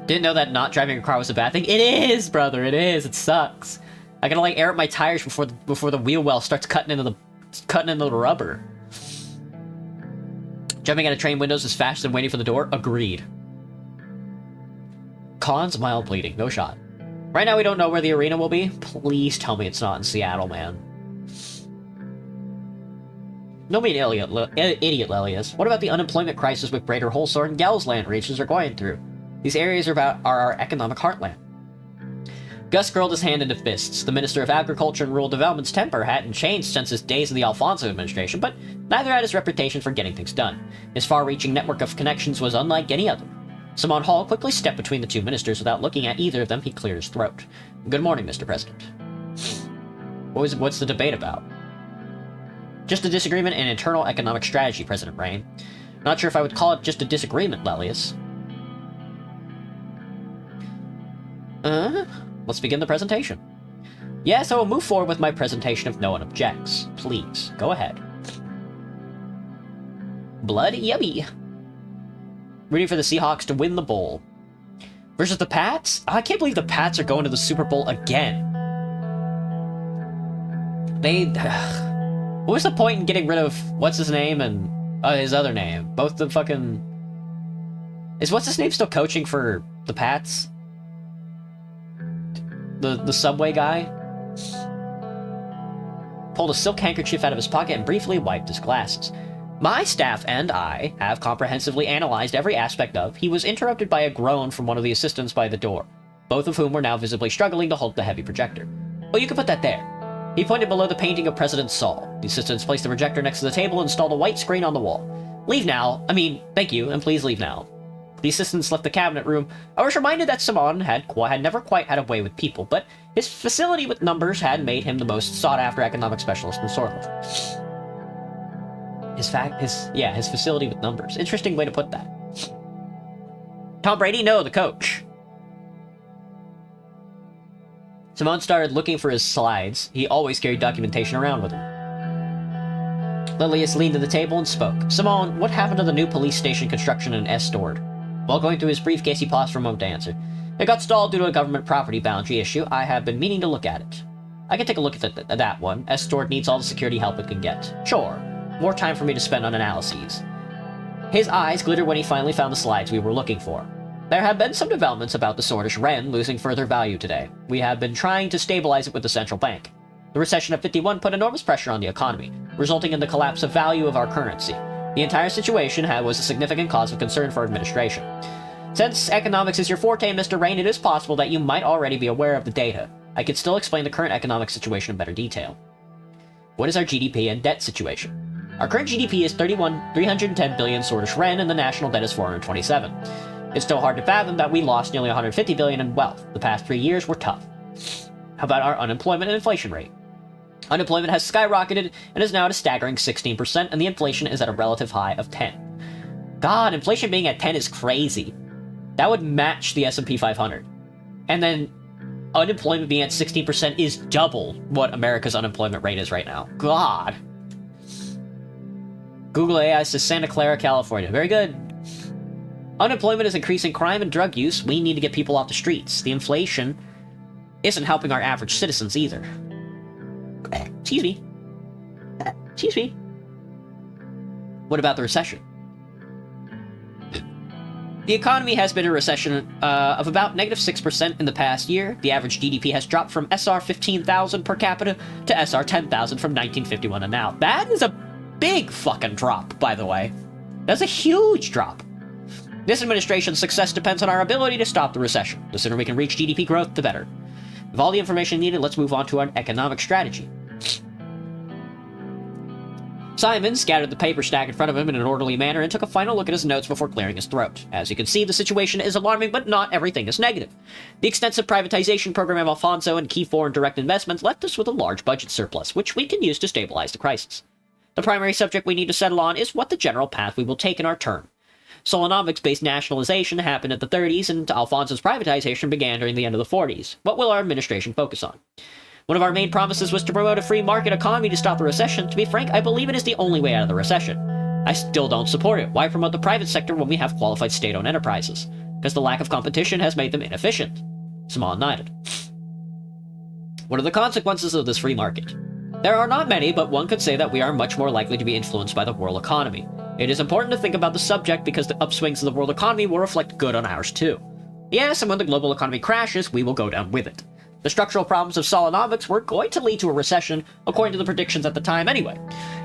Didn't know that not driving your car was a bad thing? It is, brother, it is. It sucks. I gotta like air up my tires before the wheel well starts cutting into the rubber. Jumping out of train windows is faster than waiting for the door? Agreed. Cons, mild bleeding. No shot. Right now we don't know where the arena will be. Please tell me it's not in Seattle, man. No mean idiot, Lelius. What about the unemployment crisis with Greater Holsor and Gelsland regions are going through? These areas are our economic heartland. Gus curled his hand into fists. The Minister of Agriculture and Rural Development's temper hadn't changed since his days in the Alfonso administration, but neither had his reputation for getting things done. His far-reaching network of connections was unlike any other. Simon Hall quickly stepped between the two ministers. Without looking at either of them, he cleared his throat. Good morning, Mr. President. What's the debate about? Just a disagreement in internal economic strategy, President Rain. Not sure if I would call it just a disagreement, Lelius. Let's begin the presentation. Yes, I will move forward with my presentation if no one objects. Please, go ahead. Blood yummy. Rooting for the Seahawks to win the bowl. Versus the Pats? I can't believe the Pats are going to the Super Bowl again. What was the point in getting rid of what's his name and his other name? Both the fucking... Is what's his name still coaching for the Pats? The Subway guy? Pulled a silk handkerchief out of his pocket and briefly wiped his glasses. My staff and I have comprehensively analyzed every aspect of... He was interrupted by a groan from one of the assistants by the door, both of whom were now visibly struggling to hold the heavy projector. Oh, you can put that there. He pointed below the painting of President Saul. The assistants placed the projector next to the table and installed a white screen on the wall. Leave now. Thank you, and please leave now. The assistants left the cabinet room. I was reminded that Simon had never quite had a way with people, but his facility with numbers had made him the most sought-after economic specialist in Sortleaf. His facility with numbers. Interesting way to put that. Tom Brady? No, the coach. Simone started looking for his slides. He always carried documentation around with him. Lelius leaned to the table and spoke. Simone, what happened to the new police station construction in Estord? While going through his briefcase, he paused for a moment to answer. It got stalled due to a government property boundary issue. I have been meaning to look at it. I can take a look at that one. Estord needs all the security help it can get. Sure. More time for me to spend on analyses. His eyes glittered when he finally found the slides we were looking for. There have been some developments about the Sortish Ren losing further value today. We have been trying to stabilize it with the central bank. The recession of 51 put enormous pressure on the economy, resulting in the collapse of value of our currency. The entire situation was a significant cause of concern for administration. Since economics is your forte, Mr. Rain, it is possible that you might already be aware of the data. I could still explain the current economic situation in better detail. What is our GDP and debt situation? Our current GDP is 310 billion Sortish Ren, and the national debt is 427. It's still hard to fathom that we lost nearly 150 billion in wealth. The past 3 years were tough. How about our unemployment and inflation rate? Unemployment has skyrocketed and is now at a staggering 16%, and the inflation is at a relative high of 10. God, inflation being at 10 is crazy. That would match the S&P 500. And then unemployment being at 16% is double what America's unemployment rate is right now. God. Google AI says Santa Clara, California. Very good. Unemployment is increasing crime and drug use. We need to get people off the streets. The inflation isn't helping our average citizens either. Excuse me. Excuse me. What about the recession? The economy has been in a recession of about negative 6% in the past year. The average GDP has dropped from SR 15,000 per capita to SR 10,000 from 1951 to now. That is a big fucking drop, by the way. That's a huge drop. This administration's success depends on our ability to stop the recession. The sooner we can reach GDP growth, the better. With all the information needed, let's move on to our economic strategy. Simon scattered the paper stack in front of him in an orderly manner and took a final look at his notes before clearing his throat. As you can see, the situation is alarming, but not everything is negative. The extensive privatization program of Alfonso and key foreign direct investments left us with a large budget surplus, which we can use to stabilize the crisis. The primary subject we need to settle on is what the general path we will take in our term. Solonovics-based nationalization happened in the 30s, and Alfonso's privatization began during the end of the 40s. What will our administration focus on? One of our main promises was to promote a free market economy to stop the recession. To be frank, I believe it is the only way out of the recession. I still don't support it. Why promote the private sector when we have qualified state-owned enterprises? Because the lack of competition has made them inefficient. Simon nodded. What are the consequences of this free market? There are not many, but one could say that we are much more likely to be influenced by the world economy. It is important to think about the subject because the upswings of the world economy will reflect good on ours too. Yes, and when the global economy crashes, we will go down with it. The structural problems of Solonomics were going to lead to a recession, according to the predictions at the time anyway.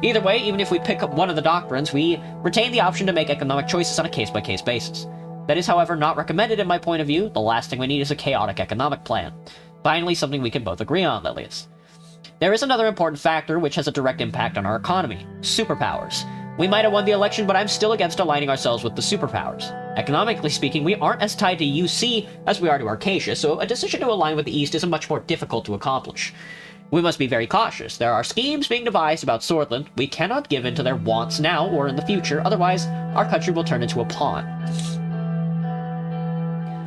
Either way, even if we pick up one of the doctrines, we retain the option to make economic choices on a case-by-case basis. That is, however, not recommended in my point of view. The last thing we need is a chaotic economic plan. Finally, something we can both agree on, Lilius. There is another important factor which has a direct impact on our economy. Superpowers. We might have won the election, but I'm still against aligning ourselves with the superpowers. Economically speaking, we aren't as tied to UC as we are to Arcasia, so a decision to align with the East is much more difficult to accomplish. We must be very cautious. There are schemes being devised about Swordland. We cannot give in to their wants now or in the future, otherwise our country will turn into a pawn.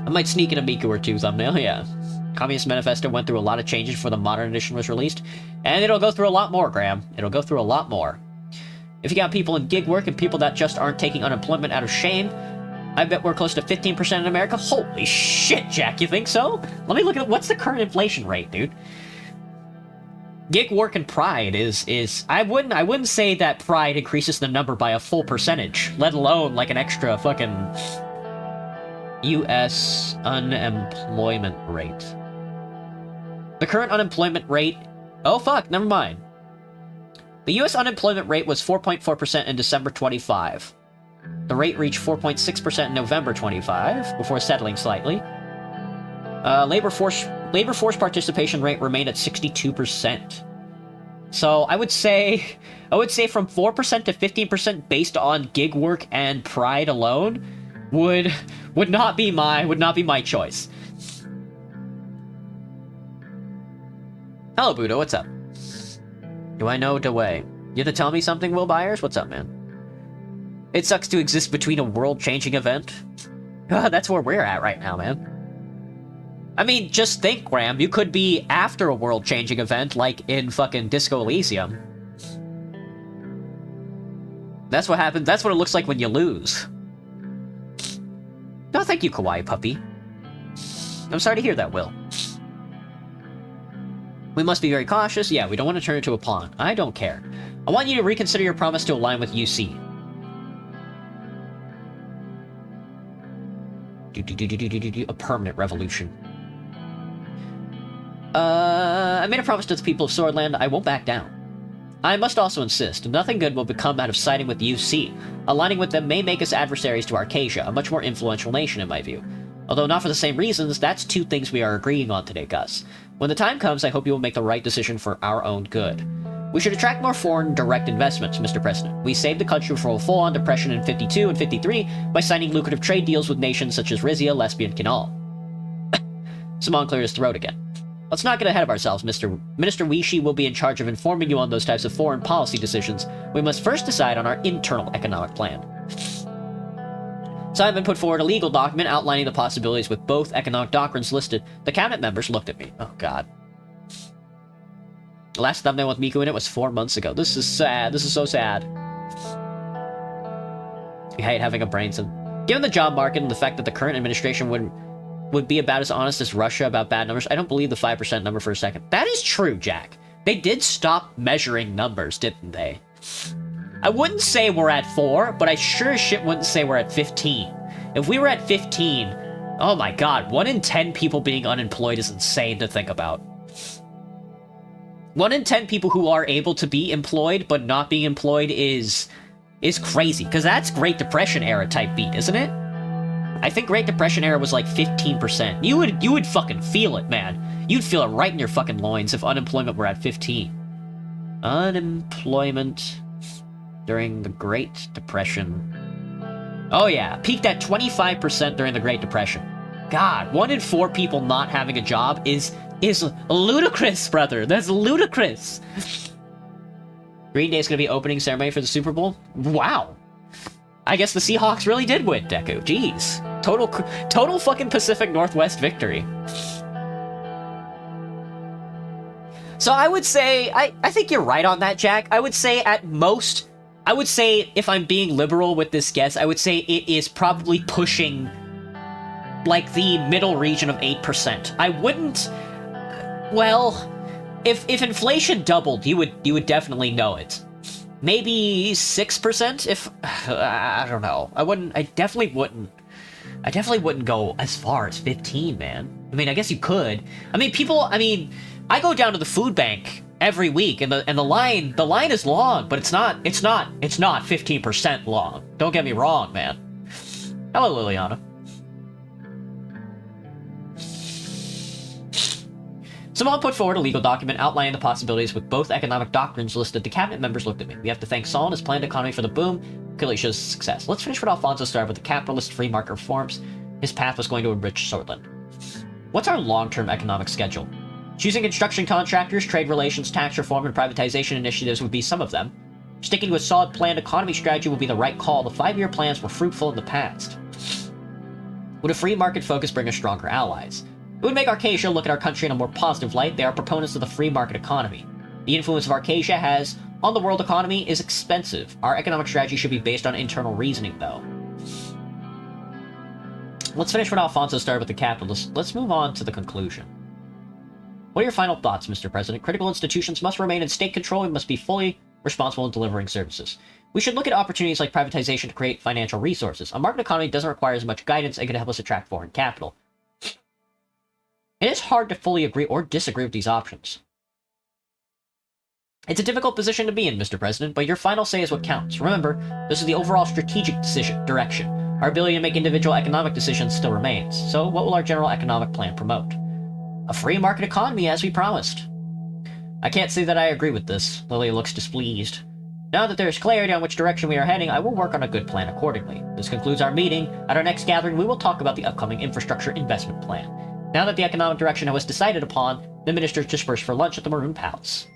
I might sneak in a Miku or two thumbnail, yeah. Communist Manifesto went through a lot of changes before the modern edition was released, and it'll go through a lot more, Graham. It'll go through a lot more. If you got people in gig work and people that just aren't taking unemployment out of shame, I bet we're close to 15% in America. Holy shit, Jack, you think so? Let me look at what's the current inflation rate, dude. Gig work and Pride is I wouldn't say that Pride increases the number by a full percentage, let alone like an extra fucking US unemployment rate. The current unemployment rate, oh fuck, never mind. The US unemployment rate was 4.4% in December 25. The rate reached 4.6% in November 25, before settling slightly. Labor force participation rate remained at 62%. So I would say from 4% to 15% based on gig work and Pride alone would not be my choice. Hello, Budo, what's up? Do I know Dewey? You have to tell me something, Will Byers? What's up, man? It sucks to exist between a world-changing event. That's where we're at right now, man. I mean, just think, Graham, you could be after a world-changing event, like in fucking Disco Elysium. That's what happens. That's what it looks like when you lose. No, thank you, Kawaii Puppy. I'm sorry to hear that, Will. We must be very cautious. Yeah, we don't want to turn into a pawn. I don't care. I want you to reconsider your promise to align with UC. A permanent revolution. I made a promise to the people of Swordland. I won't back down. I must also insist, nothing good will become out of siding with UC. Aligning with them may make us adversaries to Arcasia, a much more influential nation in my view. Although not for the same reasons, that's two things we are agreeing on today, Gus. When the time comes, I hope you will make the right decision for our own good. We should attract more foreign direct investments, Mr. President. We saved the country from a full-on depression in 52 and 53 by signing lucrative trade deals with nations such as Rizia, Lesbia, and Kinal. Simon cleared his throat again. Let's not get ahead of ourselves, Minister Wishi will be in charge of informing you on those types of foreign policy decisions. We must first decide on our internal economic plan. Simon put forward a legal document outlining the possibilities with both economic doctrines listed. The cabinet members looked at me. Oh, God. The last thumbnail with Miku in it was 4 months ago. This is sad. This is so sad. I hate having a brain cell. Given the job market and the fact that the current administration would be about as honest as Russia about bad numbers, I don't believe the 5% number for a second. That is true, Jack. They did stop measuring numbers, didn't they? I wouldn't say we're at 4, but I sure as shit wouldn't say we're at 15. If we were at 15, oh my god, 1 in 10 people being unemployed is insane to think about. 1 in 10 people who are able to be employed but not being employed is crazy, because that's Great Depression era type beat, isn't it? I think Great Depression era was like 15%. You would fucking feel it, man. You'd feel it right in your fucking loins if unemployment were at 15. Unemployment during the Great Depression. Oh yeah, peaked at 25% during the Great Depression. God, 1 in 4 people not having a job is ludicrous, brother. That's ludicrous. Green Day's gonna be opening ceremony for the Super Bowl? Wow. I guess the Seahawks really did win, Deku. Jeez. Total fucking Pacific Northwest victory. So I would say, I think you're right on that, Jack. I would say at most, I would say if I'm being liberal with this guess, I would say it is probably pushing like the middle region of 8%. I wouldn't, well, if inflation doubled, you would definitely know it. Maybe 6% if, I don't know. I definitely wouldn't go as far as 15, man. I mean, I guess you could. I mean, I go down to the food bank every week, and the line is long, but it's not 15% long. Don't get me wrong, man. Hello, Liliana. Someone put forward a legal document outlining the possibilities with both economic doctrines listed. The cabinet members looked at me. We have to thank Saul and his planned economy for the boom. Clearly shows success. Let's finish what Alfonso started with the capitalist free market reforms. His path was going to enrich Sortland. What's our long-term economic schedule? Choosing construction contractors, trade relations, tax reform, and privatization initiatives would be some of them. Sticking to a solid planned economy strategy would be the right call. The 5-year plans were fruitful in the past. Would a free market focus bring us stronger allies? It would make Arcasia look at our country in a more positive light. They are proponents of the free market economy. The influence of Arcasia on the world economy is expensive. Our economic strategy should be based on internal reasoning, though. Let's finish what Alfonso started with the capitalists. Let's move on to the conclusion. What are your final thoughts, Mr. President? Critical institutions must remain in state control and must be fully responsible in delivering services. We should look at opportunities like privatization to create financial resources. A market economy doesn't require as much guidance and can help us attract foreign capital. It is hard to fully agree or disagree with these options. It's a difficult position to be in, Mr. President, but your final say is what counts. Remember, this is the overall strategic direction. Our ability to make individual economic decisions still remains. So, what will our general economic plan promote? A free market economy, as we promised. I can't say that I agree with this. Lily looks displeased. Now that there is clarity on which direction we are heading, I will work on a good plan accordingly. This concludes our meeting. At our next gathering, we will talk about the upcoming infrastructure investment plan. Now that the economic direction was decided upon, the ministers dispersed for lunch at the Maroon Palace.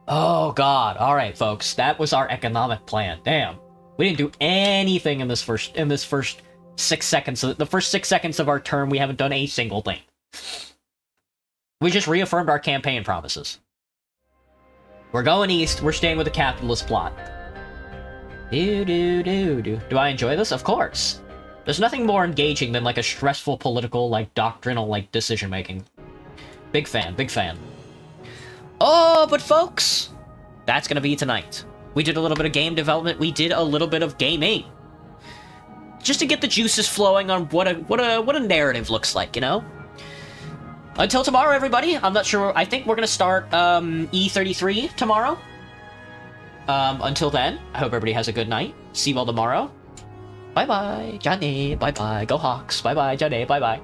Oh god, alright folks, that was our economic plan. Damn. We didn't do anything in this first 6 seconds. The first 6 seconds of our term, we haven't done a single thing. We just reaffirmed our campaign promises. We're going east, we're staying with the capitalist plot. Do I enjoy this? Of course. There's nothing more engaging than like a stressful political, like doctrinal, like decision making. Big fan, big fan. Oh, but folks, that's gonna be tonight. We did a little bit of game development. We did a little bit of gaming, just to get the juices flowing on what a narrative looks like, you know. Until tomorrow, everybody. I'm not sure. I think we're gonna start E33 tomorrow. Until then, I hope everybody has a good night. See you all tomorrow. Bye bye, Johnny. Bye bye. Go Hawks. Bye bye, Johnny. Bye bye.